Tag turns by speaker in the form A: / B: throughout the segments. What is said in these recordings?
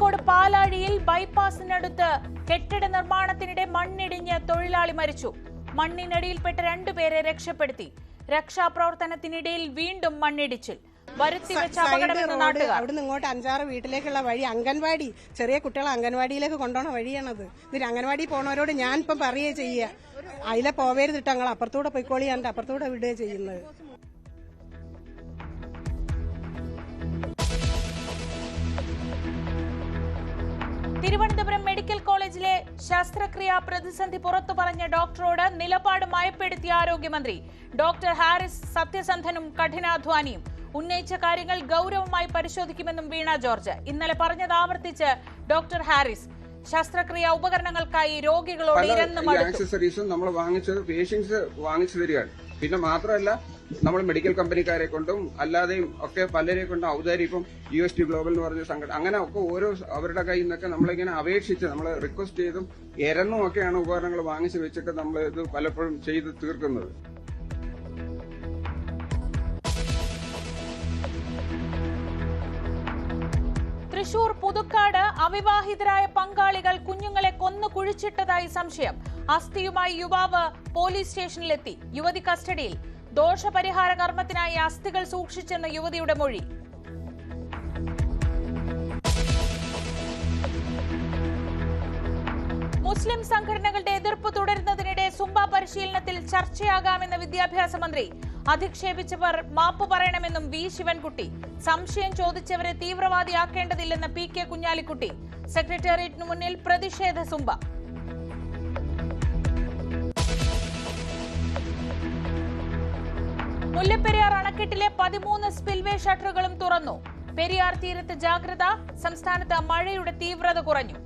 A: കോഴിക്കോട് പാലാഴിയിൽ ബൈപ്പാസിനടുത്ത് കെട്ടിട നിർമ്മാണത്തിനിടെ മണ്ണിടിഞ്ഞ് തൊഴിലാളി മരിച്ചു. മണ്ണിനടിയിൽപ്പെട്ട 2 പേരെ രക്ഷപ്പെടുത്തി. രക്ഷാപ്രവർത്തനത്തിനിടയിൽ വീണ്ടും മണ്ണിടിച്ചിൽ. വരുത്തിവെച്ച അപകടമെന്ന് നാട്ടുകാർ.
B: അവിടുന്ന് ഇങ്ങോട്ട് 5-6 വീട്ടിലേക്കുള്ള വഴി അംഗൻവാടി, ചെറിയ കുട്ടികളെ അംഗൻവാടിയിലേക്ക് കൊണ്ടുപോകുന്ന വഴിയാണത്. ഇതിന് അംഗൻവാടി പോണവരോട് ഞാൻ ഇപ്പം പറയുകയും ചെയ്യുക, അതിലെ പോവരുതിട്ട് ഞങ്ങൾ അപ്പുറത്തൂടെ പൊയ്ക്കോളിയാണ്ട് അപ്പുറത്തൂടെ വിടുകയും ചെയ്യുന്നത്.
A: തിരുവനന്തപുരം മെഡിക്കൽ കോളേജിലെ ശസ്ത്രക്രിയാ പ്രതിസന്ധി പുറത്തു പറഞ്ഞ ഡോക്ടറോട് നിലപാട് മയപ്പെടുത്തിയ ആരോഗ്യമന്ത്രി. ഡോക്ടർ ഹാരിസ് സത്യസന്ധനും കഠിനാധ്വാനിയും. ഉന്നയിച്ച കാര്യങ്ങൾ ഗൌരവമായി പരിശോധിക്കുമെന്നും വീണ ജോർജ്. ഇന്നലെ പറഞ്ഞത് ആവർത്തിച്ച് ഡോക്ടർ ഹാരിസ്. ശസ്ത്രക്രിയാ ഉപകരണങ്ങൾക്കായി രോഗികളോട്
C: ആക്സസറീസും നമ്മൾ വാങ്ങിച്ചത് പേഷ്യൻസ് വാങ്ങിച്ചു തരികയാണ്. പിന്നെ മാത്രമല്ല നമ്മൾ മെഡിക്കൽ കമ്പനിക്കാരെ കൊണ്ടും അല്ലാതെയും ഒക്കെ പലരെ കൊണ്ടും ഔദാര്യം, ഇപ്പം UST ഗ്ലോബൽ എന്ന് പറഞ്ഞ സംഘടന, അങ്ങനെ ഒക്കെ ഓരോ അവരുടെ കയ്യിൽ നിന്നൊക്കെ നമ്മളിങ്ങനെ അപേക്ഷിച്ച് നമ്മൾ റിക്വസ്റ്റ് ചെയ്തും എരന്നും ഒക്കെയാണ് ഉപകരണങ്ങൾ വാങ്ങിച്ചു വെച്ചിട്ട് നമ്മൾ ഇത് പലപ്പോഴും ചെയ്ത് തീർക്കുന്നത്.
A: തൃശൂർ പുതുക്കാട് അവിവാഹിതരായ പങ്കാളികൾ കുഞ്ഞുങ്ങളെ കൊന്നു കുഴിച്ചിട്ടതായി സംശയം. അസ്ഥിയുമായി യുവാവ് പോലീസ് സ്റ്റേഷനിലെത്തി. യുവതി കസ്റ്റഡിയിൽ. ദോഷപരിഹാര കർമ്മത്തിനായി അസ്ഥികൾ സൂക്ഷിച്ചെന്ന യുവതിയുടെ മൊഴി. മുസ്ലിം സംഘടനകളുടെ എതിർപ്പ് തുടരുന്നതിനിടെ സുംബ പരിശീലനത്തിൽ ചർച്ചയാകാമെന്ന വിദ്യാഭ്യാസ മന്ത്രി. അധിക്ഷേപിച്ചവർ മാപ്പ് പറയണമെന്നും വി ശിവൻകുട്ടി. സംശയം ചോദിച്ചവരെ തീവ്രവാദിയാക്കേണ്ടതില്ലെന്ന് PK കുഞ്ഞാലിക്കുട്ടി. സെക്രട്ടേറിയറ്റിനു മുന്നിൽ പ്രതിഷേധ സുംബ. മുല്ലപ്പെരിയാർ അണക്കെട്ടിലെ 13 സ്പിൽവേ ഷട്ടറുകളും തുറന്നു. പെരിയാർ തീരത്ത് ജാഗ്രത. സംസ്ഥാനത്ത് മഴയുടെ തീവ്രത കുറഞ്ഞു.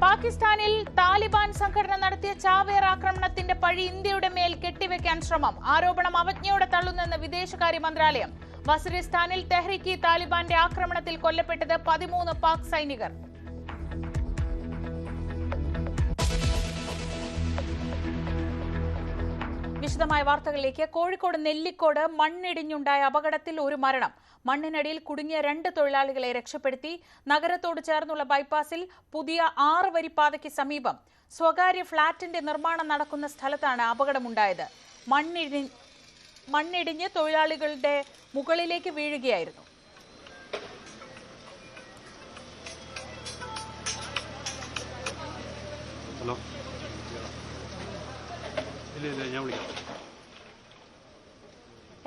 A: പാകിസ്ഥാനിൽ താലിബാൻ സംഘടന നടത്തിയ ചാവേർ ആക്രമണത്തിന്റെ പഴി ഇന്ത്യയുടെ മേൽ കെട്ടിവെക്കാൻ ശ്രമം. ആരോപണം അവജ്ഞയോടെ തള്ളുന്നെന്ന് വിദേശകാര്യ മന്ത്രാലയം. വസിരിസ്ഥാനിൽ തെഹ്രീക്ക് താലിബാന്റെ ആക്രമണത്തിൽ കൊല്ലപ്പെട്ടത് 13 പാക് സൈനികർ. വിശദമായ വാർത്തകളിലേക്ക്. കോഴിക്കോട് നെല്ലിക്കോട് മണ്ണിടിഞ്ഞുണ്ടായ അപകടത്തിൽ ഒരു മരണം. മണ്ണിനടിയിൽ കുടുങ്ങിയ 2 തൊഴിലാളികളെ രക്ഷപ്പെടുത്തി. നഗരത്തോട് ചേർന്നുള്ള ബൈപ്പാസിൽ പുതിയ 6 വരിപ്പാതയ്ക്ക് സമീപം സ്വകാര്യ ഫ്ളാറ്റിന്റെ നിർമ്മാണം നടക്കുന്ന സ്ഥലത്താണ് അപകടമുണ്ടായത്. മണ്ണിടിഞ്ഞ് തൊഴിലാളികളുടെ മുകളിലേക്ക് വീഴുകയായിരുന്നു.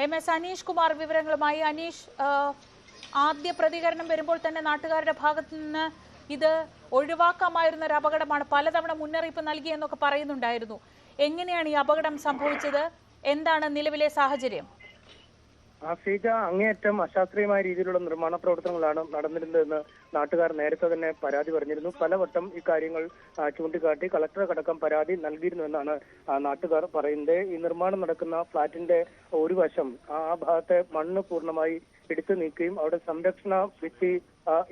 A: MS അനീഷ് കുമാർ വിവരങ്ങളുമായി. അനീഷ്, ആദ്യ പ്രതികരണം വരുമ്പോൾ തന്നെ നാട്ടുകാരുടെ ഭാഗത്തു നിന്ന് ഇത് ഒഴിവാക്കാമായിരുന്ന ഒരു അപകടമാണ്, പലതവണ മുന്നറിയിപ്പ് നൽകിയെന്നൊക്കെ പറയുന്നുണ്ടായിരുന്നു. എങ്ങനെയാണ് ഈ അപകടം സംഭവിച്ചത്? എന്താണ് നിലവിലെ സാഹചര്യം?
D: ആഫ്രിക്ക അങ്ങേയറ്റം അശാസ്ത്രീയമായ രീതിയിലുള്ള നിർമ്മാണ പ്രവർത്തനങ്ങളാണ് നടന്നിരുന്നതെന്ന് നാട്ടുകാർ നേരത്തെ തന്നെ പരാതി പറഞ്ഞിരുന്നു. പലവട്ടം ഇക്കാര്യങ്ങൾ ചൂണ്ടിക്കാട്ടി കളക്ടർക്കടക്കം പരാതി നൽകിയിരുന്നുവെന്നാണ് നാട്ടുകാർ പറയുന്നത്. ഈ നിർമ്മാണം നടക്കുന്ന ഫ്ളാറ്റിന്റെ ഒരു വശം, ആ ഭാഗത്തെ മണ്ണ് പൂർണ്ണമായി എടുത്തു നീക്കുകയും അവിടെ സംരക്ഷണ ഭിത്തി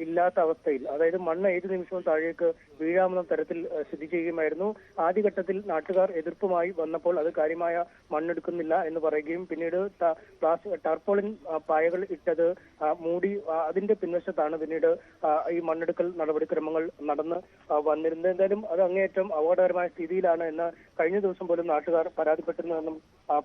D: ഇല്ലാത്ത അവസ്ഥയിൽ, അതായത് മണ്ണ് ഏത് നിമിഷവും താഴേക്ക് വീഴാവുന്ന തരത്തിൽ സ്ഥിതി ചെയ്യുകയുമായിരുന്നു. ആദ്യഘട്ടത്തിൽ നാട്ടുകാർ എതിർപ്പുമായി വന്നപ്പോൾ അത് കാര്യമായ മണ്ണെടുക്കുന്നില്ല എന്ന് പറയുകയും പിന്നീട് ടാർപോളിൻ പായകൾ ഇട്ടത് മൂടി അതിന്റെ പിൻവശത്താണ് പിന്നീട് ഈ മണ്ണെടുക്കൽ നടപടിക്രമങ്ങൾ നടന്ന് വന്നിരുന്നത്. എന്തായാലും അത് അങ്ങേയറ്റം അപകടകരമായ സ്ഥിതിയിലാണ് എന്ന് കഴിഞ്ഞ ദിവസം പോലും നാട്ടുകാർ പരാതിപ്പെട്ടിരുന്നുവെന്നും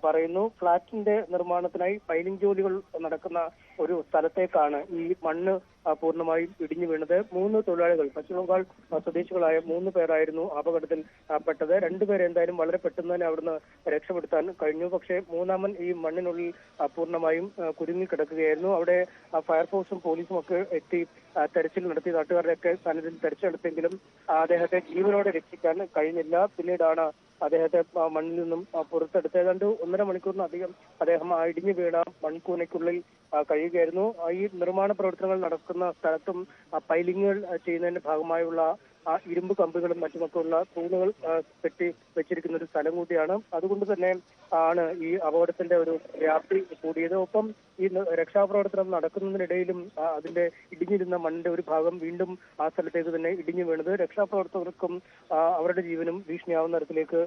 D: പറയുന്നു. ഫ്ളാറ്റിന്റെ നിർമ്മാണത്തിനായി പൈലിംഗ് ജോലികൾ നടക്കുന്ന ഒരു സ്ഥലത്തേക്കാണ് ഈ മണ്ണ് പൂർണ്ണമായും ഇടിഞ്ഞു വീണത്. 3 തൊഴിലാളികൾ, പശ്ചിമബംഗാൾ സ്വദേശികളായ 3 പേരായിരുന്നു അപകടത്തിൽ പെട്ടത്. 2 പേരെ എന്തായാലും വളരെ പെട്ടെന്ന് തന്നെ അവിടുന്ന് രക്ഷപ്പെടുത്താൻ കഴിഞ്ഞു. പക്ഷേ മൂന്നാമൻ ഈ മണ്ണിനുള്ളിൽ പൂർണ്ണമായും കുരുങ്ങിക്കിടക്കുകയായിരുന്നു. അവിടെ ഫയർഫോഴ്സും പോലീസും ഒക്കെ എത്തി തെരച്ചിൽ നടത്തി. നാട്ടുകാരുടെയൊക്കെ സാന്നിധ്യത്തിൽ തെരച്ചിലെടുത്തെങ്കിലും അദ്ദേഹത്തെ ജീവനോടെ രക്ഷിക്കാൻ കഴിഞ്ഞില്ല. പിന്നീടാണ് അദ്ദേഹത്തെ മണ്ണിൽ നിന്നും പുറത്തെടുത്ത് ഏതാണ്ട് 1.5 മണിക്കൂറിനധികം അദ്ദേഹം ഇടിഞ്ഞു വീണ മൺകൂനയ്ക്കുള്ളിൽ കഴിയുകയായിരുന്നു. ഈ നിർമ്മാണ പ്രവർത്തനങ്ങൾ നടക്കുന്ന സ്ഥലത്തും പൈലിങ്ങുകൾ ചെയ്യുന്നതിന്റെ ഭാഗമായുള്ള ഇരുമ്പ് കമ്പികളും മറ്റുമൊക്കെ ഉള്ള തൂണുകൾ കെട്ടി വെച്ചിരിക്കുന്ന ഒരു സ്ഥലം കൂടിയാണ്. അതുകൊണ്ട് തന്നെ ആണ് ഈ അപകടത്തിന്റെ ഒരു വ്യാപ്തി കൂടിയത്. ഒപ്പം ഈ രക്ഷാപ്രവർത്തനം നടക്കുന്നതിനിടയിലും അതിന്റെ ഇടിഞ്ഞിരുന്ന മണ്ണിന്റെ ഒരു ഭാഗം വീണ്ടും ആ സ്ഥലത്തേക്ക് തന്നെ ഇടിഞ്ഞു വീണത് രക്ഷാപ്രവർത്തകർക്കും അവരുടെ ജീവനും ഭീഷണിയാവുന്ന തരത്തിലേക്ക്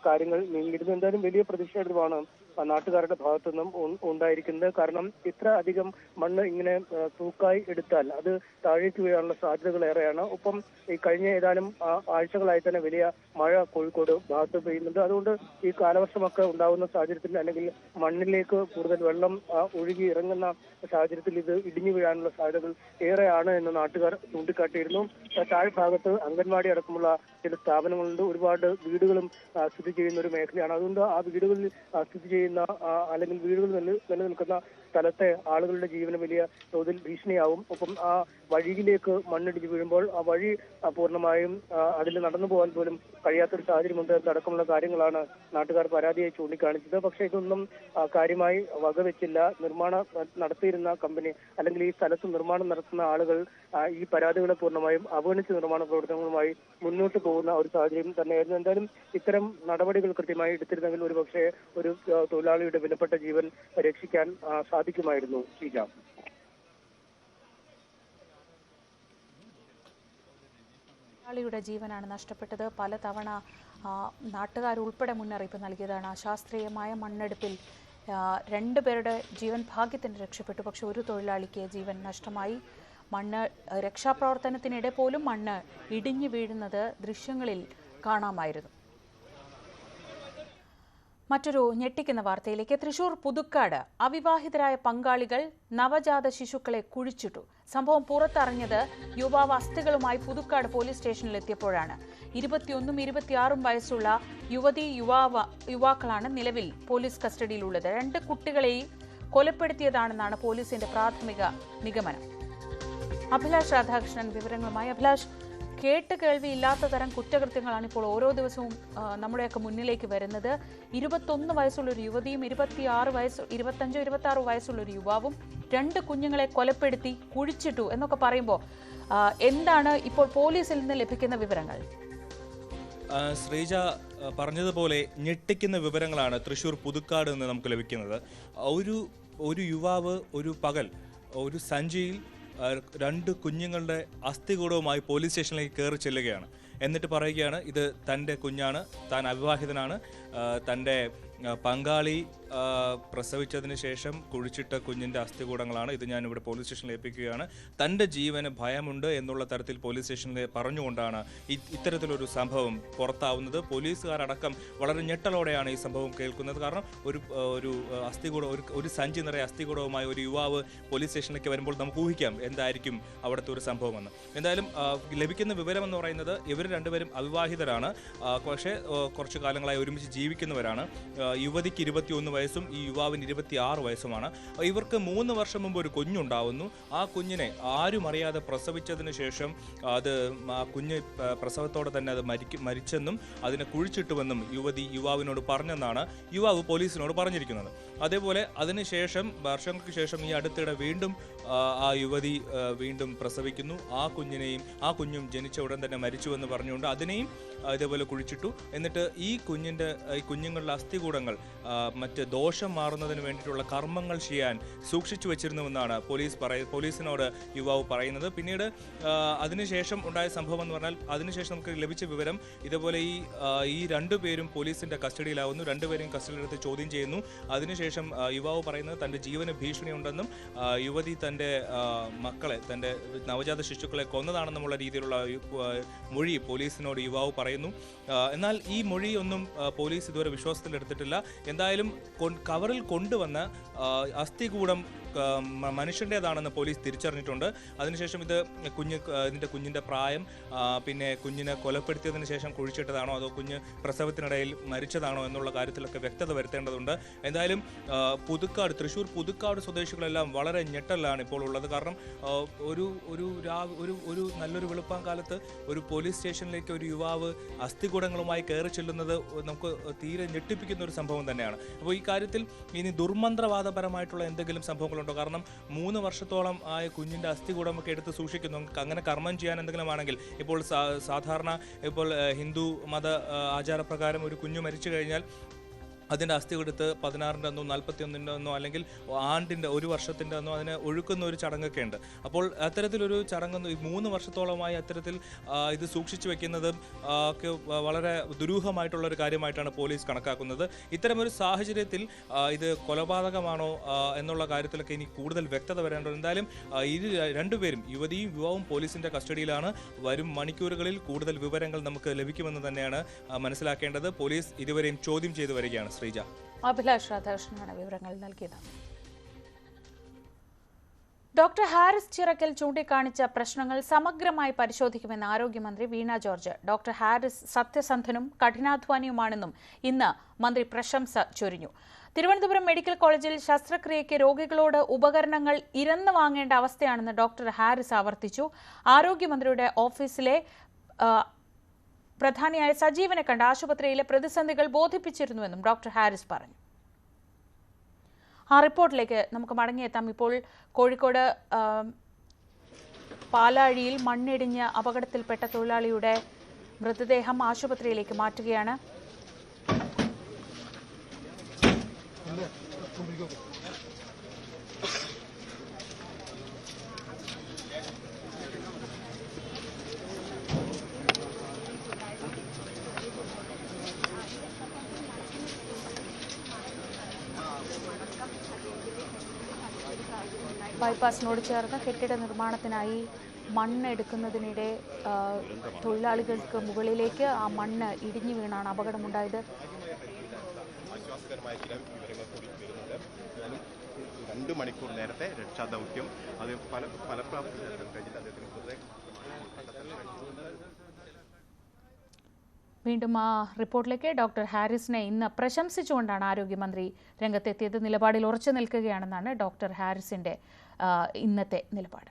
D: കാര്യങ്ങൾ നീങ്ങിയിരുന്നു. എന്തായാലും വലിയ പ്രതിഷേധമാണ് നാട്ടുകാരുടെ ഭാഗത്തുനിന്നും ഉണ്ടായിരിക്കുന്നത്. കാരണം ഇത്ര അധികം മണ്ണ് ഇങ്ങനെ തൂക്കായി എടുത്താൽ അത് താഴേക്ക് വീഴാനുള്ള സാധ്യതകൾ ഏറെയാണ്. ഒപ്പം ഈ കഴിഞ്ഞ ഏതാനും ആഴ്ചകളായി തന്നെ വലിയ മഴ കോഴിക്കോട് ഭാഗത്ത് പെയ്യുന്നുണ്ട്. അതുകൊണ്ട് ഈ കാലവർഷമൊക്കെ ഉണ്ടാകുന്ന സാഹചര്യത്തിൽ അല്ലെങ്കിൽ മണ്ണിലേക്ക് കൂടുതൽ വെള്ളം ഒഴുകി ഇറങ്ങുന്ന സാഹചര്യത്തിൽ ഇത് ഇടിഞ്ഞു വീഴാനുള്ള സാധ്യതകൾ ഏറെയാണ് എന്ന് നാട്ടുകാർ ചൂണ്ടിക്കാട്ടിയിരുന്നു. താഴ്ഭാഗത്ത് അംഗൻവാടി അടക്കമുള്ള ചില സ്ഥാപനങ്ങളുണ്ട്. ഒരുപാട് വീടുകളും സ്ഥിതി ചെയ്യുന്ന ഒരു മേഖലയാണ്. അതുകൊണ്ട് ആ വീടുകളിൽ സ്ഥിതി ചെയ്യുന്ന അല്ലെങ്കിൽ വീടുകൾ നിലനിൽക്കുന്ന സ്ഥലത്തെ ആളുകളുടെ ജീവന് വലിയ തോതിൽ ഭീഷണിയാവും. ഒപ്പം ആ വഴിയിലേക്ക് മണ്ണിടിഞ്ഞു വീഴുമ്പോൾ ആ വഴി പൂർണ്ണമായും അതിൽ നടന്നു പോകാൻ പോലും കഴിയാത്തൊരു സാഹചര്യമുണ്ട് എന്നടക്കമുള്ള കാര്യങ്ങളാണ് നാട്ടുകാർ പരാതിയായി ചൂണ്ടിക്കാണിച്ചത്. പക്ഷേ ഇതൊന്നും കാര്യമായി വകവെച്ചില്ല. നിർമ്മാണം നടത്തിയിരുന്ന കമ്പനി അല്ലെങ്കിൽ ഈ സ്ഥലത്ത് നിർമ്മാണം നടത്തുന്ന ആളുകൾ ഈ പരാതികളെ പൂർണ്ണമായും അവഗണിച്ച് നിർമ്മാണ പ്രവർത്തനങ്ങളുമായി മുന്നോട്ട് പോകുന്ന ഒരു സാഹചര്യം തന്നെയായിരുന്നു. എന്തായാലും ഇത്തരം നടപടികൾ കൃത്യമായി എടുത്തിരുന്നെങ്കിൽ ഒരുപക്ഷെ ഒരു തൊഴിലാളിയുടെ വിലപ്പെട്ട ജീവൻ രക്ഷിക്കാൻ സാധിക്കുമായിരുന്നു. ശ്രീജാം,
A: തൊഴിലാളിയുടെ ജീവനാണ് നഷ്ടപ്പെട്ടത്. പലതവണ നാട്ടുകാരുൾപ്പെടെ മുന്നറിയിപ്പ് നൽകിയതാണ്. അശാസ്ത്രീയമായ മണ്ണെടുപ്പിൽ 2 പേരുടെ ജീവൻ ഭാഗ്യത്തിന് രക്ഷപ്പെട്ടു. പക്ഷെ ഒരു തൊഴിലാളിക്ക് ജീവൻ നഷ്ടമായി. മണ്ണ് രക്ഷാപ്രവർത്തനത്തിനിടെ പോലും മണ്ണ് ഇടിഞ്ഞു വീഴുന്നത് ദൃശ്യങ്ങളിൽ കാണാമായിരുന്നു. മറ്റൊരു ഞെട്ടിക്കുന്ന വാർത്തയിലേക്ക്. തൃശൂർ പുതുക്കാട് അവിവാഹിതരായ പങ്കാളികൾ നവജാത ശിശുക്കളെ കുഴിച്ചിട്ടു. സംഭവം പുറത്തറിഞ്ഞത് യുവാവ് അസ്ഥികളുമായി പുതുക്കാട് പോലീസ് സ്റ്റേഷനിൽ എത്തിയപ്പോഴാണ്. 21ഉം 26ഉം വയസ്സുള്ള യുവാക്കളാണ് നിലവിൽ പോലീസ് കസ്റ്റഡിയിലുള്ളത്. 2 കുട്ടികളെയും കൊലപ്പെടുത്തിയതാണെന്നാണ് പോലീസിന്റെ പ്രാഥമിക നിഗമനം. അഭിലാഷ് രാധാകൃഷ്ണൻ വിവരങ്ങളുമായി. അഭിലാഷ്, കേട്ട് കേൾവിയില്ലാത്ത തരം കുറ്റകൃത്യങ്ങളാണ് ഇപ്പോൾ ഓരോ ദിവസവും നമ്മുടെയൊക്കെ മുന്നിലേക്ക് വരുന്നത്. 21 വയസ്സുള്ളൊരു യുവതിയും 25-26 വയസ്സുള്ളൊരു യുവാവും 2 കുഞ്ഞുങ്ങളെ കൊലപ്പെടുത്തി കുഴിച്ചിട്ടു എന്നൊക്കെ പറയുമ്പോൾ എന്താണ് ഇപ്പോൾ പോലീസിൽ നിന്ന് ലഭിക്കുന്ന വിവരങ്ങൾ?
E: ശ്രീജ പറഞ്ഞതുപോലെ ഞെട്ടിക്കുന്ന വിവരങ്ങളാണ് തൃശ്ശൂർ പുതുക്കാട് നിന്ന് നമുക്ക് ലഭിക്കുന്നത്. ഒരു യുവാവ് ഒരു സഞ്ചിയിൽ 2 കുഞ്ഞുങ്ങളുടെ അസ്ഥികൂടവുമായി പോലീസ് സ്റ്റേഷനിലേക്ക് കയറി ചെല്ലുകയാണ്. എന്നിട്ട് പറയുകയാണ് ഇത് തൻ്റെ കുഞ്ഞാണ്, താൻ അവിവാഹിതനാണ്, തൻ്റെ പങ്കാളി പ്രസവിച്ചതിന് ശേഷം കുഴിച്ചിട്ട കുഞ്ഞിൻ്റെ അസ്ഥികൂടങ്ങളാണ്, ഇത് ഞാനിവിടെ പോലീസ് സ്റ്റേഷനിൽ ഏൽപ്പിക്കുകയാണ്, തൻ്റെ ജീവന് ഭയമുണ്ട് എന്നുള്ള തരത്തിൽ പോലീസ് സ്റ്റേഷനിൽ പറഞ്ഞുകൊണ്ടാണ് ഇത്തരത്തിലൊരു സംഭവം പുറത്താവുന്നത്. പോലീസുകാരടക്കം വളരെ ഞെട്ടലോടെയാണ് ഈ സംഭവം കേൾക്കുന്നത്. കാരണം ഒരു സഞ്ചി നിറയെ അസ്ഥികൂടവുമായി ഒരു യുവാവ് പോലീസ് സ്റ്റേഷനിലേക്ക് വരുമ്പോൾ നമുക്ക് ഊഹിക്കാം എന്തായിരിക്കും അവിടുത്തെ ഒരു സംഭവമെന്ന്. എന്തായാലും ലഭിക്കുന്ന വിവരം എന്ന് പറയുന്നത് ഇവർ 2 പേരും അവിവാഹിതരാണ്. പക്ഷേ കുറച്ചു കാലങ്ങളായി ഒരുമിച്ച് ജീവിക്കുന്നവരാണ്. യുവതിക്ക് 21 വയസ്സും ഈ യുവാവിന് 26 വയസ്സുമാണ്. ഇവർക്ക് 3 വർഷം മുമ്പ് ഒരു കുഞ്ഞുണ്ടാവുന്നു. ആ കുഞ്ഞിനെ ആരും അറിയാതെ പ്രസവിച്ചതിന് ശേഷം ആ കുഞ്ഞ് പ്രസവത്തോടെ തന്നെ അത് മരിച്ചെന്നും അതിനെ കുഴിച്ചിട്ടുവെന്നും യുവാവിനോട് പറഞ്ഞെന്നാണ് യുവാവ് പോലീസിനോട് പറഞ്ഞിരിക്കുന്നത്. അതേപോലെ അതിനുശേഷം വർഷങ്ങൾക്ക് ശേഷം ഈ അടുത്തിടെ വീണ്ടും ആ യുവതി വീണ്ടും പ്രസവിക്കുന്നു. ആ കുഞ്ഞും ജനിച്ച ഉടൻ തന്നെ മരിച്ചുവെന്ന് പറഞ്ഞുകൊണ്ട് അതിനെയും ഇതേപോലെ കുഴിച്ചിട്ടു. എന്നിട്ട് ഈ കുഞ്ഞുങ്ങളുടെ അസ്ഥികൂടങ്ങൾ മറ്റ് ദോഷം മാറുന്നതിന് വേണ്ടിയിട്ടുള്ള കർമ്മങ്ങൾ ചെയ്യാൻ സൂക്ഷിച്ചു വെച്ചിരുന്നുവെന്നാണ് പോലീസിനോട് യുവാവ് പറയുന്നത്. പിന്നീട് അതിനുശേഷം ഉണ്ടായ സംഭവം എന്ന് പറഞ്ഞാൽ അതിനുശേഷം നമുക്ക് ലഭിച്ച വിവരം ഇതേപോലെ ഈ 2 പേരും പോലീസിന്റെ കസ്റ്റഡിയിലാവുന്നു. 2 പേരെയും കസ്റ്റഡിയിലെടുത്ത് ചോദ്യം ചെയ്യുന്നു. അതിനുശേഷം യുവാവ് പറയുന്നത് തൻ്റെ ജീവന് ഭീഷണിയുണ്ടെന്നും യുവതി തൻ്റെ മക്കളെ, തൻ്റെ നവജാത ശിശുക്കളെ കൊന്നതാണെന്നുമുള്ള രീതിയിലുള്ള മൊഴി പോലീസിനോട് യുവാവ് പറയുന്നു. എന്നാൽ ഈ മൊഴിയൊന്നും പോലീസ് ഇതുവരെ വിശ്വാസത്തിലെടുത്തിട്ടില്ല. എന്തായാലും കവറിൽ കൊണ്ടുവന്ന അസ്ഥികൂടം മനുഷ്യൻ്റേതാണെന്ന് പോലീസ് തിരിച്ചറിഞ്ഞിട്ടുണ്ട്. അതിനുശേഷം ഇതിൻ്റെ കുഞ്ഞിൻ്റെ പ്രായം, പിന്നെ കുഞ്ഞിനെ കൊലപ്പെടുത്തിയതിന് ശേഷം കുഴിച്ചിട്ടതാണോ അതോ കുഞ്ഞ് പ്രസവത്തിനിടയിൽ മരിച്ചതാണോ എന്നുള്ള കാര്യത്തിലൊക്കെ വ്യക്തത വരുത്തേണ്ടതുണ്ട്. എന്തായാലും തൃശ്ശൂർ പുതുക്കാട് സ്വദേശികളെല്ലാം വളരെ ഞെട്ടലാണ് ഇപ്പോൾ ഉള്ളത്. കാരണം ഒരു നല്ലൊരു വെളുപ്പാൻ കാലത്ത് ഒരു പോലീസ് സ്റ്റേഷനിലേക്ക് ഒരു യുവാവ് അസ്ഥികൂടങ്ങളുമായി കയറി ചെല്ലുന്നത് നമുക്ക് തീരെ ഞെട്ടിപ്പിക്കുന്ന ഒരു സംഭവം തന്നെയാണ്. അപ്പോൾ ഈ കാര്യത്തിൽ ഇനി ദുർമന്ത്രവാദപരമായിട്ടുള്ള എന്തെങ്കിലും സംഭവങ്ങളുണ്ടോ? കാരണം 3 വർഷത്തോളം ആയ കുഞ്ഞിൻ്റെ അസ്ഥികൂടമൊക്കെ എടുത്ത് സൂക്ഷിക്കുന്നു. അങ്ങനെ കർമ്മം ചെയ്യാൻ എന്തെങ്കിലും ആണെങ്കിൽ ഇപ്പോൾ സാധാരണ ഇപ്പോൾ ഹിന്ദു മത ആചാരപ്രകാരം ഒരു കുഞ്ഞു മരിച്ചു കഴിഞ്ഞാൽ അതിൻ്റെ അസ്ഥി എടുത്ത് 16-ൻ്റെ അന്നോ 41-ൻ്റെ അന്നോ അല്ലെങ്കിൽ ആണ്ടിൻ്റെ 1 വർഷത്തിൻ്റെ അന്നോ അതിനെ ഒഴുക്കുന്ന ഒരു ചടങ്ങൊക്കെ ഉണ്ട്. അപ്പോൾ അത്തരത്തിലൊരു ചടങ്ങൊന്നും 3 വർഷത്തോളമായി അത്തരത്തിൽ ഇത് സൂക്ഷിച്ചു വെക്കുന്നത് ഒക്കെ വളരെ ദുരൂഹമായിട്ടുള്ള ഒരു കാര്യമായിട്ടാണ് പോലീസ് കണക്കാക്കുന്നത്. ഇത്തരമൊരു സാഹചര്യത്തിൽ ഇത് കൊലപാതകമാണോ എന്നുള്ള കാര്യത്തിലൊക്കെ ഇനി കൂടുതൽ വ്യക്തത വരേണ്ടത്. എന്തായാലും രണ്ടുപേരും യുവതിയും യുവാവും പോലീസിന്റെ കസ്റ്റഡിയിലാണ്. വരും മണിക്കൂറുകളിൽ കൂടുതൽ വിവരങ്ങൾ നമുക്ക് ലഭിക്കുമെന്ന് തന്നെയാണ് മനസ്സിലാക്കേണ്ടത്. പോലീസ് ഇരുവരെയും ചോദ്യം ചെയ്തു വരികയാണ്. ശ്രീജ.
A: അഭിലാഷ് രാധാകൃഷ്ണനാണ് വിവരങ്ങൾ നൽകിയത്. ഡോക്ടർ ഹാരിസ് ചിറക്കൽ ചൂണ്ടിക്കാണിച്ച പ്രശ്നങ്ങൾ സമഗ്രമായി പരിശോധിക്കുമെന്ന് ആരോഗ്യമന്ത്രി വീണ ജോർജ്. ഡോക്ടർ ഹാരിസ് സത്യസന്ധനും കഠിനാധ്വാനിയുമാണെന്നും ഇന്ന് മന്ത്രി പ്രശംസ ചൊരിഞ്ഞു. തിരുവനന്തപുരം മെഡിക്കൽ കോളേജിൽ ശസ്ത്രക്രിയയ്ക്ക് രോഗികളോട് ഉപകരണങ്ങൾ ഇരന്നു വാങ്ങേണ്ട അവസ്ഥയാണെന്ന് ഡോക്ടർ ഹാരിസ് ആവർത്തിച്ചു. ആരോഗ്യമന്ത്രിയുടെ ഓഫീസിലെ പ്രധാനിയായ സജീവനെ കണ്ട് ആശുപത്രിയിലെ പ്രതിസന്ധികൾ ബോധിപ്പിച്ചിരുന്നുവെന്നും ഡോക്ടർ ഹാരിസ് പറഞ്ഞു. ആ റിപ്പോർട്ടിലേക്ക് നമുക്ക് മടങ്ങിയെത്താം. ഇപ്പോൾ കോഴിക്കോട് പാലാഴിയിൽ മണ്ണിടിഞ്ഞ് അപകടത്തിൽപ്പെട്ട തൊഴിലാളിയുടെ മൃതദേഹം ആശുപത്രിയിലേക്ക് മാറ്റുകയാണ്. ബൈപ്പാസിനോട് ചേർന്ന് കെട്ടിട നിർമ്മാണത്തിനായി മണ്ണ് എടുക്കുന്നതിനിടെ തൊഴിലാളികൾക്ക് മുകളിലേക്ക് ആ മണ്ണ് ഇടിഞ്ഞു വീണാണ് അപകടമുണ്ടായത്.
F: ആവശ്യകരമായ 2 മണിക്കൂർ നേരത്തെ രക്ഷാദൗത്യം അത് ഫലപ്രാപ്തി കഴിഞ്ഞിട്ട് അദ്ദേഹത്തിന്
A: വീണ്ടും ആ റിപ്പോർട്ടിലേക്ക്. ഡോക്ടർ ഹാരിസിനെ ഇന്ന് പ്രശംസിച്ചുകൊണ്ടാണ് ആരോഗ്യമന്ത്രി രംഗത്തെത്തിയത്. നിലപാടിൽ ഉറച്ചു നിൽക്കുകയാണെന്നാണ് ഡോക്ടർ ഹാരിസിന്റെ ഇന്നത്തെ നിലപാട്.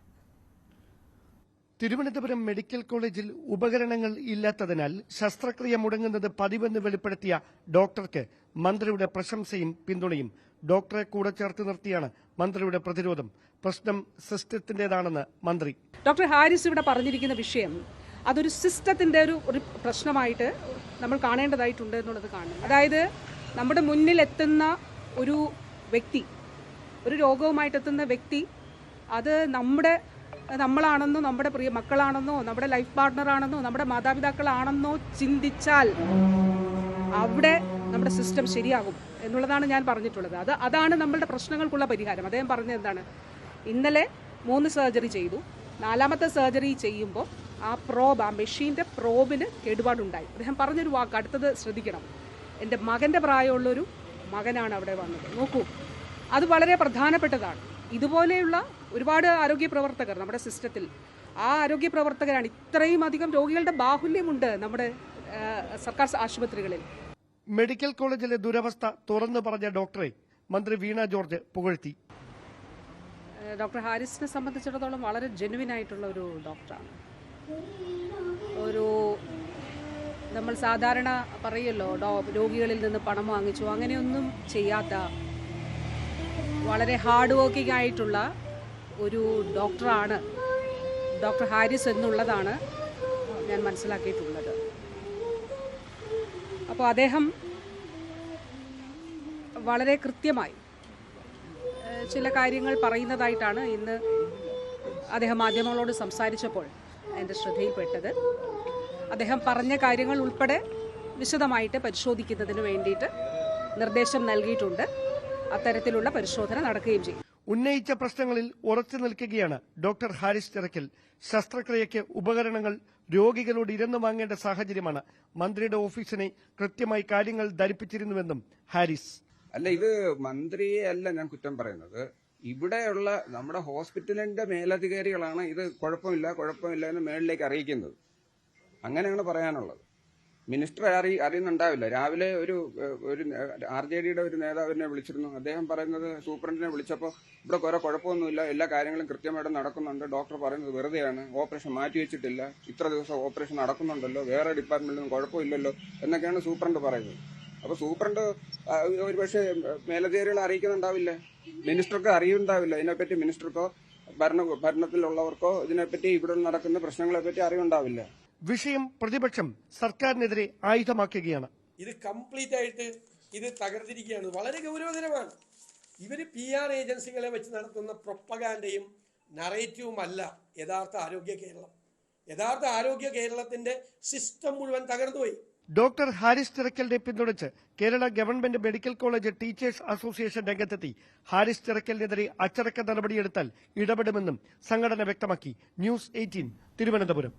G: തിരുവനന്തപുരം മെഡിക്കൽ കോളേജിൽ ഉപകരണങ്ങൾ ഇല്ലാത്തതിനാൽ ശസ്ത്രക്രിയ മുടങ്ങുന്നത് പതിവെന്ന് വെളിപ്പെടുത്തിയ ഡോക്ടർക്ക് മന്ത്രിയുടെ പ്രശംസയും പിന്തുണയും. ഡോക്ടറെ കൂടെ ചേർത്ത് നിർത്തിയാണ് മന്ത്രിയുടെ പ്രതിരോധം. പ്രശ്നം സിസ്റ്റത്തിന്റേതാണെന്ന് മന്ത്രി.
H: ഡോക്ടർ ഹാരിസ് ഇവിടെ പറഞ്ഞിരിക്കുന്ന വിഷയം അതൊരു സിസ്റ്റത്തിന്റെ ഒരു പ്രശ്നമായിട്ട് നമ്മൾ കാണേണ്ടതായിട്ടുണ്ട് എന്നുള്ളത് കാണണം. അതായത് നമ്മുടെ മുന്നിൽ എത്തുന്ന ഒരു വ്യക്തി, ഒരു രോഗവുമായിട്ട് എത്തുന്ന വ്യക്തി, അത് നമ്മളാണെന്നോ നമ്മുടെ പ്രിയ മക്കളാണെന്നോ നമ്മുടെ ലൈഫ് പാർട്ട്ണറാണെന്നോ നമ്മുടെ മാതാപിതാക്കളാണെന്നോ ചിന്തിച്ചാൽ അവിടെ നമ്മുടെ സിസ്റ്റം ശരിയാകും എന്നുള്ളതാണ് ഞാൻ പറഞ്ഞിട്ടുള്ളത്. അതാണ് നമ്മളുടെ പ്രശ്നങ്ങൾക്കുള്ള പരിഹാരം. അദ്ദേഹം പറഞ്ഞത് എന്താണ്? ഇന്നലെ 3 സർജറി ചെയ്തു. 4ാമത്തെ സർജറി ചെയ്യുമ്പോൾ ആ മെഷീൻ്റെ പ്രോബിന് കേടുപാടുണ്ടായി. അദ്ദേഹം പറഞ്ഞൊരു വാക്ക്, അടുത്തത് ശ്രദ്ധിക്കണം, എൻ്റെ മകൻ്റെ പ്രായമുള്ളൊരു മകനാണ് അവിടെ വന്നത്. നോക്കൂ, അത് വളരെ പ്രധാനപ്പെട്ടതാണ്. ഇതുപോലെയുള്ള ഒരുപാട് ആരോഗ്യ പ്രവർത്തകർ നമ്മുടെ സിസ്റ്റത്തിൽ, ആ ആരോഗ്യ പ്രവർത്തകരാണ്. ഇത്രയും അധികം രോഗികളുടെ ബാഹുല്യമുണ്ട് നമ്മുടെ സർക്കാർ ആശുപത്രികളിൽ.
G: മെഡിക്കൽ കോളേജിലെ ദുരവസ്ഥ തുറന്നു പറഞ്ഞ ഡോക്ടറെ മന്ത്രി വീണ ജോർജ് പുകഴ്ത്തി.
H: ഡോക്ടർ ഹാരിസിനെ സംബന്ധിച്ചിടത്തോളം വളരെ ജെനുവിൻ ആയിട്ടുള്ള ഒരു ഡോക്ടറാണ്. നമ്മൾ സാധാരണ പറയല്ലോ രോഗികളിൽ നിന്ന് പണം വാങ്ങിച്ചു, അങ്ങനെയൊന്നും ചെയ്യാത്ത വളരെ ഹാർഡ് വർക്കിംഗ് ആയിട്ടുള്ള ഒരു ഡോക്ടറാണ് ഡോക്ടർ ഹാരിസ് എന്നുള്ളതാണ് ഞാൻ മനസ്സിലാക്കിയിട്ടുള്ളത്. അപ്പോൾ അദ്ദേഹം വളരെ കൃത്യമായി ചില കാര്യങ്ങൾ പറയുന്നതായിട്ടാണ് ഇന്ന് അദ്ദേഹം മാധ്യമങ്ങളോട് സംസാരിച്ചപ്പോൾ എൻ്റെ ശ്രദ്ധയിൽപ്പെട്ടത്. അദ്ദേഹം പറഞ്ഞ കാര്യങ്ങൾ ഉൾപ്പെടെ വിശദമായിട്ട് പരിശോധിക്കുന്നതിന് വേണ്ടിയിട്ട് നിർദ്ദേശം നൽകിയിട്ടുണ്ട്. അത്തരത്തിലുള്ള പരിശോധന നടക്കുകയും ചെയ്യും.
G: ഉന്നയിച്ച പ്രശ്നങ്ങളിൽ ഉറച്ചു നിൽക്കുകയാണ് ഡോക്ടർ ഹാരിസ് ചിറക്കൽ. ശസ്ത്രക്രിയയ്ക്ക് ഉപകരണങ്ങൾ രോഗികളോട് ഇരന്നു വാങ്ങേണ്ട സാഹചര്യമാണ്. മന്ത്രിയുടെ ഓഫീസിനെ കൃത്യമായി കാര്യങ്ങൾ ധരിപ്പിച്ചിരുന്നുവെന്നും ഹാരിസ്.
C: അല്ല, ഇത് മന്ത്രിയെ അല്ല ഞാൻ കുറ്റം പറയുന്നത്. ഇവിടെയുള്ള നമ്മുടെ ഹോസ്പിറ്റലിന്റെ മേലധികാരികളാണ് ഇത് കുഴപ്പമില്ല എന്ന് മേളിലേക്ക് അറിയിക്കുന്നത്. അങ്ങനെയാണ് പറയാനുള്ളത്. മിനിസ്റ്റർ അറിയുന്നുണ്ടാവില്ല. രാവിലെ ഒരു RJDയുടെ ഒരു നേതാവിനെ വിളിച്ചിരുന്നു. അദ്ദേഹം പറയുന്നത് സൂപ്രണ്ടിനെ വിളിച്ചപ്പോൾ ഇവിടെ കുറെ കുഴപ്പമൊന്നുമില്ല, എല്ലാ കാര്യങ്ങളും കൃത്യമായിട്ട് നടക്കുന്നുണ്ട്. ഡോക്ടർ പറയുന്നത് വെറുതെയാണ്, ഓപ്പറേഷൻ മാറ്റിവെച്ചിട്ടില്ല, ഇത്ര ദിവസം ഓപ്പറേഷൻ നടക്കുന്നുണ്ടല്ലോ, വേറെ ഡിപ്പാർട്ട്മെന്റിലൊന്നും കുഴപ്പമില്ലല്ലോ എന്നൊക്കെയാണ് സൂപ്രണ്ട് പറയുന്നത്. അപ്പൊ സൂപ്രണ്ട് ഒരുപക്ഷെ മേലധികാരികളെ അറിയിക്കുന്നുണ്ടാവില്ല, മിനിസ്റ്റർക്ക് അറിയുന്നുണ്ടാവില്ല. ഇതിനെപ്പറ്റി മിനിസ്റ്റർക്കോ ഭരണത്തിലുള്ളവർക്കോ ഇതിനെപ്പറ്റി ഇവിടെ നടക്കുന്ന പ്രശ്നങ്ങളെപ്പറ്റി അറിവുണ്ടാവില്ല.
G: വിഷയം പ്രതിപക്ഷം സർക്കാരിനെതിരെ ആയുധമാക്കുകയാണ്.
I: ഇത് കംപ്ലീറ്റ് ആയിട്ട് ഇത് തകർത്തിരിക്കുകയാണ്. വളരെ ഗൗരവതരമാണ്. ഇവർ PR ഏജൻസികളെ വെച്ച് നടത്തുന്ന പ്രൊപ്പഗാൻഡയും നറേറ്റീവും അല്ല യഥാർത്ഥ ആരോഗ്യ കേരളം. യഥാർത്ഥ ആരോഗ്യ കേരളത്തിന്റെ സിസ്റ്റം മുഴുവൻ തകർന്നുപോയി.
G: ഡോക്ടർ ഹാരിസ് ചിറക്കലിനെ പിന്തുണച്ച് Kerala government medical college teachers association രംഗത്തെത്തി. ഹാരിസ് ചിറക്കലിനെതിരെ അച്ചടക്ക നടപടിയെടുത്താൽ ഇടപെടുമെന്നും സംഘടന വ്യക്തമാക്കി. ന്യൂസ് 18 തിരുവനന്തപുരം.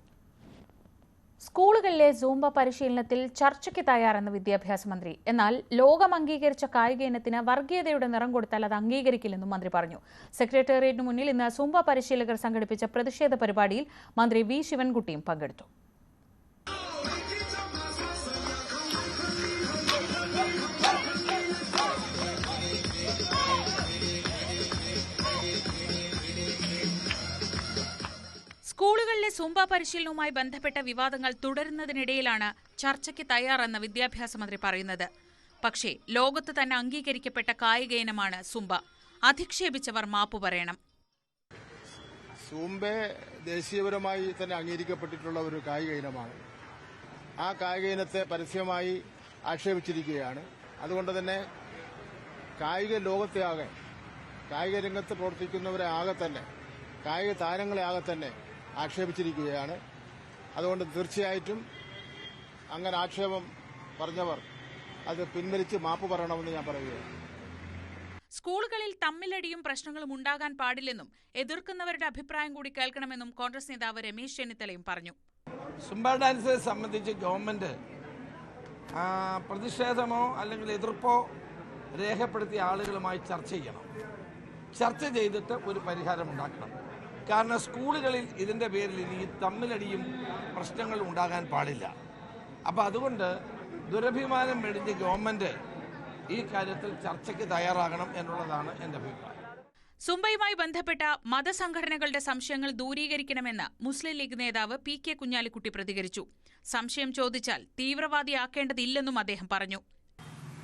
A: സ്കൂളുകളിലെ സൂംബ പരിശീലനത്തിൽ ചർച്ചയ്ക്ക് തയ്യാറെന്ന് വിദ്യാഭ്യാസ മന്ത്രി. എന്നാൽ ലോകം അംഗീകരിച്ച കായിക ഇനത്തിന് വർഗീയതയുടെ നിറം കൊടുത്താൽ അത് അംഗീകരിക്കില്ലെന്നും മന്ത്രി പറഞ്ഞു. സെക്രട്ടേറിയറ്റിന് മുന്നിൽ ഇന്ന് സൂംബ പരിശീലകർ സംഘടിപ്പിച്ച പ്രതിഷേധ പരിപാടിയിൽ മന്ത്രി വി ശിവൻകുട്ടിയും പങ്കെടുത്തു. സ്കൂളുകളിലെ സൂംബ പരിശീലനവുമായി ബന്ധപ്പെട്ട വിവാദങ്ങൾ തുടരുന്നതിനിടയിലാണ് ചർച്ചയ്ക്ക് തയ്യാറെന്ന് വിദ്യാഭ്യാസ മന്ത്രി പറയുന്നത്. പക്ഷേ ലോകത്ത് തന്നെ അംഗീകരിക്കപ്പെട്ട കായിക ഇനമാണ് സൂംബ. അധിക്ഷേപിച്ചവർ മാപ്പു പറയണം.
J: സൂംബ ദേശീയപരമായി തന്നെ അംഗീകരിക്കപ്പെട്ടിട്ടുള്ള ഒരു കായിക ഇനമാണ്. ആ കായിക ഇനത്തെ പരസ്യമായി ആക്ഷേപിച്ചിരിക്കുകയാണ്. അതുകൊണ്ട് തന്നെ കായിക ലോകത്തെ ആകെ, കായിക രംഗത്ത് പ്രവർത്തിക്കുന്നവരെ ആകെ തന്നെ, കായിക താരങ്ങളെ ആകെ തന്നെ ആക്ഷേപിച്ചിരിക്കുകയാണ്. അതുകൊണ്ട് തീർച്ചയായിട്ടും അങ്ങനെ ആക്ഷേപം പറഞ്ഞവർ അത് പിൻവലിച്ച് മാപ്പ് പറയണമെന്ന് ഞാൻ പറയുകയാണ്.
A: സ്കൂളുകളിൽ തമ്മിലടിയും പ്രശ്നങ്ങളും ഉണ്ടാകാൻ പാടില്ലെന്നും എതിർക്കുന്നവരുടെ അഭിപ്രായം കൂടി കേൾക്കണമെന്നും കോൺഗ്രസ് നേതാവ് രമേശ് ചെന്നിത്തലയും പറഞ്ഞു.
K: സുംബ ഡാൻസിനെ സംബന്ധിച്ച് ഗവൺമെന്റ് പ്രതിഷേധമോ അല്ലെങ്കിൽ എതിർപ്പോ രേഖപ്പെടുത്തിയ ആളുകളുമായി ചർച്ച ചെയ്യണം. ചർച്ച ചെയ്തിട്ട് ഒരു പരിഹാരം ഉണ്ടാക്കണം. കാരണം സ്കൂളുകളിൽ ഇതിൻ്റെ പേരിൽ ഇനി തമ്മിലടിയും പ്രശ്നങ്ങളും ഉണ്ടാകാൻ പാടില്ല. അപ്പോൾ അതുകൊണ്ട് ദുരഭിമാനം വെടിഞ്ഞ് ഗവൺമെന്റ് ഈ കാര്യത്തിൽ ചർച്ചയ്ക്ക് തയ്യാറാകണം എന്നുള്ളതാണ് എൻ്റെ അഭിപ്രായം.
A: സുംബയുമായി ബന്ധപ്പെട്ട മതസംഘടനകളുടെ സംശയങ്ങൾ ദൂരീകരിക്കണമെന്ന് മുസ്ലിം ലീഗ് നേതാവ് PK കുഞ്ഞാലിക്കുട്ടി പ്രതികരിച്ചു. സംശയം ചോദിച്ചാൽ തീവ്രവാദിയാക്കേണ്ടതില്ലെന്നും അദ്ദേഹം പറഞ്ഞു.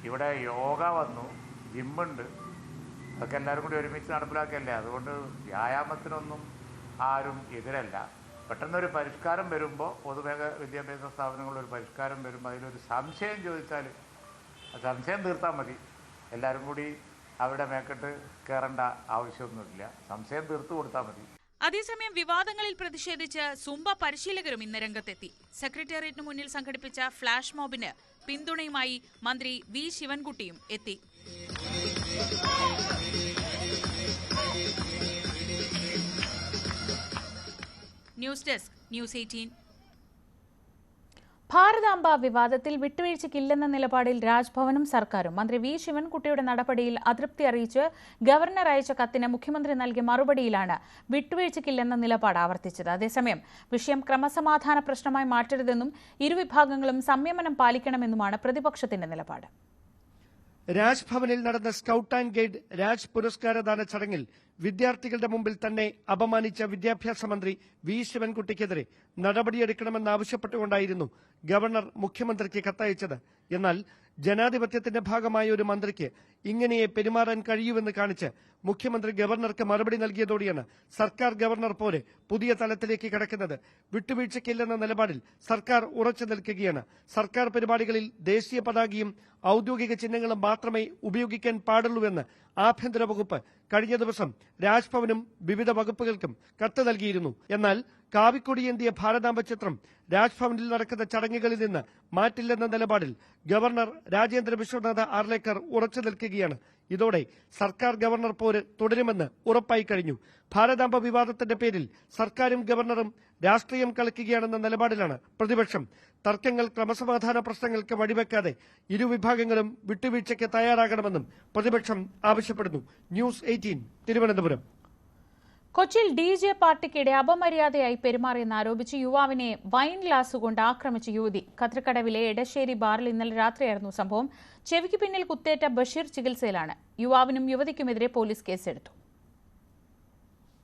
L: ഇവിടെ യോഗ വന്നു, ജിമ്മുണ്ട്, അതൊക്കെ എല്ലാവരും കൂടി ഒരുമിച്ച് നടപ്പിലാക്കല്ലേ. അതുകൊണ്ട് വ്യായാമത്തിനൊന്നും ആരും എതിരല്ല. പെട്ടെന്നൊരു പരിഷ്കാരം വരുമ്പോൾ, പൊതുമേഖല വിദ്യാഭ്യാസ സ്ഥാപനങ്ങളിലൊരു പരിഷ്കാരം വരുമ്പോൾ അതിലൊരു സംശയം ചോദിച്ചാൽ സംശയം തീർത്താൽ മതി. എല്ലാവരും കൂടി അവിടെ മേക്കെട്ട് കയറേണ്ട ആവശ്യമൊന്നുമില്ല. സംശയം തീർത്തു കൊടുത്താൽ മതി.
A: അതേസമയം വിവാദങ്ങളിൽ പ്രതിഷേധിച്ച് സുംബ പരിശീലകരും ഇന്ന് രംഗത്തെത്തി. സെക്രട്ടേറിയറ്റിന് മുന്നിൽ സംഘടിപ്പിച്ച ഫ്ലാഷ് മോബിന് പിന്തുണയുമായി മന്ത്രി വി ശിവൻകുട്ടിയും എത്തി. News desk news 18. ഭാരതാംബ വിവാദത്തിൽ വിട്ടുവീഴ്ചയ്ക്കില്ലെന്ന നിലപാടിൽ രാജ്ഭവനും സർക്കാരും. മന്ത്രി വി ശിവൻകുട്ടിയുടെ നടപടിയിൽ അതൃപ്തി അറിയിച്ച് ഗവർണർ അയച്ച കത്തിന് മുഖ്യമന്ത്രി നൽകിയ മറുപടിയിലാണ് വിട്ടുവീഴ്ചയ്ക്കില്ലെന്ന നിലപാട് ആവർത്തിച്ചത്. അതേസമയം വിഷയം ക്രമസമാധാന പ്രശ്നമായി മാറ്റരുതെന്നും ഇരുവിഭാഗങ്ങളും സംയമനം പാലിക്കണമെന്നുമാണ് പ്രതിപക്ഷത്തിന്റെ നിലപാട്.
G: രാജ്ഭവനിൽ നടന്ന സ്കൌട്ട് ആൻഡ് ഗൈഡ് രാജ് പുരസ്കാരദാന ചടങ്ങിൽ വിദ്യാർത്ഥികളുടെ മുമ്പിൽ തന്നെ അപമാനിച്ച വിദ്യാഭ്യാസ മന്ത്രി വി ശിവൻകുട്ടിക്കെതിരെ നടപടിയെടുക്കണമെന്നാവശ്യപ്പെട്ടുകൊണ്ടായിരുന്നു ഗവർണർ മുഖ്യമന്ത്രിക്ക് കത്തയച്ചത്. എന്നാൽ ജനാധിപത്യത്തിന്റെ ഭാഗമായ ഒരു മന്ത്രിക്ക് ഇങ്ങനെയേ പെരുമാറാൻ കഴിയൂവെന്ന് കാണിച്ച് മുഖ്യമന്ത്രി ഗവർണർക്ക് മറുപടി നൽകിയതോടെയാണ് സർക്കാർ ഗവർണർ പോലെ പുതിയ തലത്തിലേക്ക് കടക്കുന്നത്. വിട്ടുവീഴ്ചയ്ക്കില്ലെന്ന നിലപാടിൽ സർക്കാർ ഉറച്ചു നിൽക്കുകയാണ്. സർക്കാർ പരിപാടികളിൽ ദേശീയ പതാകയും ഔദ്യോഗിക ചിഹ്നങ്ങളും മാത്രമേ ഉപയോഗിക്കാൻ പാടുള്ളൂവെന്ന് ആഭ്യന്തര വകുപ്പ് കഴിഞ്ഞ ദിവസം രാജ്ഭവനും വിവിധ വകുപ്പുകൾക്കും കത്ത് നൽകിയിരുന്നു. എന്നാൽ കാവിക്കൊടിയേന്തിയ ഭാരതാംബ ചിത്രം രാജ്ഭവനിൽ നടക്കുന്ന ചടങ്ങുകളിൽ നിന്ന് മാറ്റില്ലെന്ന നിലപാടിൽ ഗവർണർ രാജേന്ദ്ര വിശ്വനാഥ് ആർലേക്കർ ഉറച്ചു നിൽക്കുകയാണ്. ഇതോടെ സർക്കാർ ഗവർണർ പോര് തുടരുമെന്ന് ഉറപ്പായി കഴിഞ്ഞു. ഭാരതാംബ വിവാദത്തിന്റെ പേരിൽ സർക്കാരും ഗവർണറും രാഷ്ട്രീയം കളിക്കുകയാണെന്ന നിലപാടിലാണ് പ്രതിപക്ഷം. തർക്കങ്ങൾ ക്രമസമാധാന പ്രശ്നങ്ങൾക്ക് വഴിവെക്കാതെ ഇരുവിഭാഗങ്ങളും വിട്ടുവീഴ്ചയ്ക്ക് തയ്യാറാകണമെന്നും പ്രതിപക്ഷം ആവശ്യപ്പെടുന്നു. ന്യൂസ് 18 തിരുവനന്തപുരം.
A: കൊച്ചിയിൽ DJ പാർട്ടിക്കിടെ അപമര്യാദയായി പെരുമാറിയെന്നാരോപിച്ച് യുവാവിനെ വൈൻ ഗ്ലാസ് കൊണ്ട് ആക്രമിച്ച യുവതി. കത്രിക്കടവിലെ എടശ്ശേരി ബാറിൽ ഇന്നലെ രാത്രിയായിരുന്നു സംഭവം. ചെവിക്ക് പിന്നിൽ കുത്തേറ്റ ബഷീർ ചികിത്സയിലാണ്. യുവാവിനും യുവതിക്കുമെതിരെ പോലീസ് കേസെടുത്തു.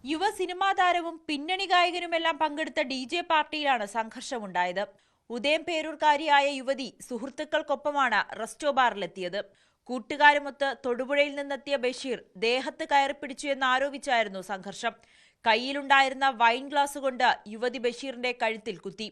M: യുവ സിനിമാ താരവും പിന്നണി ഗായകനുമെല്ലാം പങ്കെടുത്ത DJ പാർട്ടിയിലാണ് സംഘർഷമുണ്ടായത്. ഉദയം പേരൂർക്കാരിയായ യുവതി സുഹൃത്തുക്കൾക്കൊപ്പമാണ് റെസ്റ്റോ ബാറിലെത്തിയത്. കൂട്ടുകാരുമൊത്ത് തൊടുപുഴയിൽ നിന്നെത്തിയ ബഷീർ ദേഹത്ത് കയറിപ്പിടിച്ചു എന്നാരോപിച്ചായിരുന്നു സംഘർഷം. കയ്യിലുണ്ടായിരുന്ന വൈൻ ഗ്ലാസ് കൊണ്ട് യുവതി ബഷീറിന്റെ കഴുത്തിൽ കുത്തി.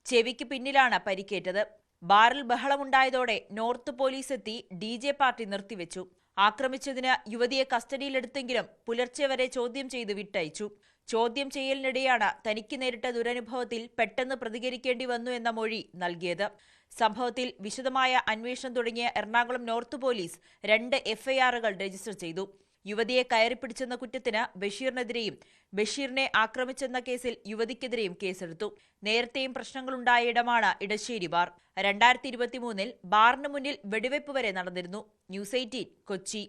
M: ചെവിക്ക് പിന്നിലാണ് പരിക്കേറ്റത്. ബാറിൽ ബഹളമുണ്ടായതോടെ നോർത്ത് പോലീസ് എത്തി DJ പാർട്ടി നിർത്തിവെച്ചു. ആക്രമിച്ചതിന് യുവതിയെ കസ്റ്റഡിയിലെടുത്തെങ്കിലും പുലർച്ചെ വരെ ചോദ്യം ചെയ്ത് വിട്ടയച്ചു. ചോദ്യം ചെയ്യലിനിടെയാണ് തനിക്ക് നേരിട്ട ദുരനുഭവത്തിൽ പെട്ടെന്ന് പ്രതികരിക്കേണ്ടി വന്നു എന്ന മൊഴി നൽകിയത്. സംഭവത്തിൽ വിശദമായ അന്വേഷണം തുടങ്ങിയ എറണാകുളം നോർത്ത് പോലീസ് 2 FIRകൾ രജിസ്റ്റർ ചെയ്തു. യുവതിയെ കയറിപ്പിടിച്ചെന്ന കുറ്റത്തിന് ബഷീറിനെതിരെയും ബഷീറിനെ ആക്രമിച്ചെന്ന കേസിൽ യുവതിക്കെതിരെയും കേസെടുത്തു. നേരത്തെയും പ്രശ്നങ്ങളുണ്ടായ ഇടമാണ് ഇടശ്ശേരി ബാർ. 2023 ബാറിന് മുന്നിൽ വെടിവെപ്പ് വരെ നടന്നിരുന്നു. ന്യൂസ് 18 കൊച്ചി.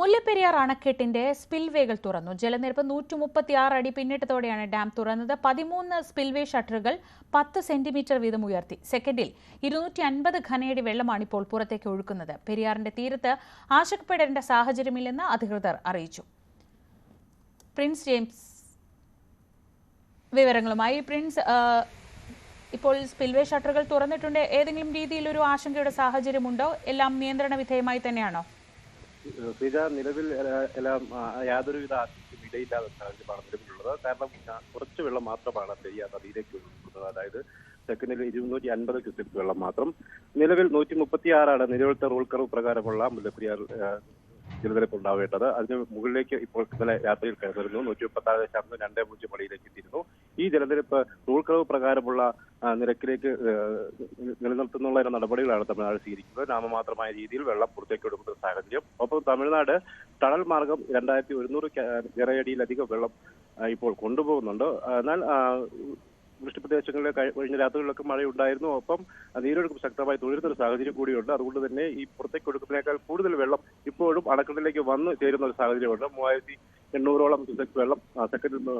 A: മുല്ലപ്പെരിയാർ അണക്കെട്ടിന്റെ സ്പിൽവേകൾ തുറന്നു. ജലനിരപ്പ് 136 അടി പിന്നിട്ടതോടെയാണ് ഡാം തുറന്നത്. 13 സ്പിൽവേ ഷട്ടറുകൾ 10 സെന്റിമീറ്റർ വീതം ഉയർത്തി. സെക്കൻഡിൽ 250 ഘനയടി വെള്ളമാണ് ഇപ്പോൾ പുറത്തേക്ക് ഒഴുക്കുന്നത്. പെരിയാറിന്റെ തീരത്ത് ആശങ്കപ്പെടേണ്ട സാഹചര്യമില്ലെന്ന് അധികൃതർ അറിയിച്ചു. പ്രിൻസ് ജെയിംസ് വിവരങ്ങളുമായി. പ്രിൻസ്, ഇപ്പോൾ സ്പിൽവേ ഷട്ടറുകൾ തുറന്നിട്ടുണ്ട്. ഏതെങ്കിലും രീതിയിലൊരു ആശങ്കയുടെ സാഹചര്യമുണ്ടോ? എല്ലാം നിയന്ത്രണ വിധേയമായി തന്നെയാണോ?
N: നിലവിൽ എല്ലാം യാതൊരുവിധ ഇടയില്ലാത്ത സാഹചര്യമാണ് നിലവിലുള്ളത്. കാരണം കുറച്ച് വെള്ളം മാത്രമാണ് പെരിയാർ നദിയിലേക്ക് ഒഴുകുന്നത്. അതായത് സെക്കൻഡിൽ 250 ക്യൂസെക് വെള്ളം മാത്രം. നിലവിൽ 136 നിലവിലത്തെ റൂൾ കർവ് പ്രകാരമുള്ള മുല്ലപ്പെരിയാർ ജലനിരപ്പ് ഉണ്ടാവേണ്ടത്. അതിന് മുകളിലേക്ക് ഇപ്പോൾ ഇന്നലെ രാത്രിയിൽ കയറുന്നു. 136.20 അടിയിലേക്ക് എത്തിയിരുന്നു. ഈ ജലനിരപ്പ് റൂൾ കർവ് പ്രകാരമുള്ള നിരക്കിലേക്ക് നിലനിർത്തുന്നുള്ള നടപടികളാണ് തമിഴ്നാട് സ്വീകരിക്കുന്നത്. നാമമാത്രമായ രീതിയിൽ വെള്ളം പുറത്തേക്ക് എടുക്കുന്ന സാഹചര്യം. ഒപ്പം തമിഴ്നാട് ടണൽ മാർഗം 2100 ജറയടിയിലധികം വെള്ളം ഇപ്പോൾ കൊണ്ടുപോകുന്നുണ്ട്. എന്നാൽ വൃഷ്ടിപ്രദേശങ്ങളിൽ കഴിഞ്ഞ രാത്രികളിലൊക്കെ മഴയുണ്ടായിരുന്നു. ഒപ്പം നീരൊഴുക്ക് ശക്തമായി തുടരുന്ന ഒരു സാഹചര്യം കൂടിയുണ്ട്. അതുകൊണ്ട് തന്നെ ഈ പുറത്തേക്ക് ഒഴുക്കുന്നതിനേക്കാൾ കൂടുതൽ വെള്ളം ഇപ്പോഴും അണക്കെട്ടിലേക്ക് വന്നു ചേരുന്ന ഒരു സാഹചര്യമുണ്ട്. 3800ഓളം ക്യൂസെക് വെള്ളം സെക്കൻഡിൽ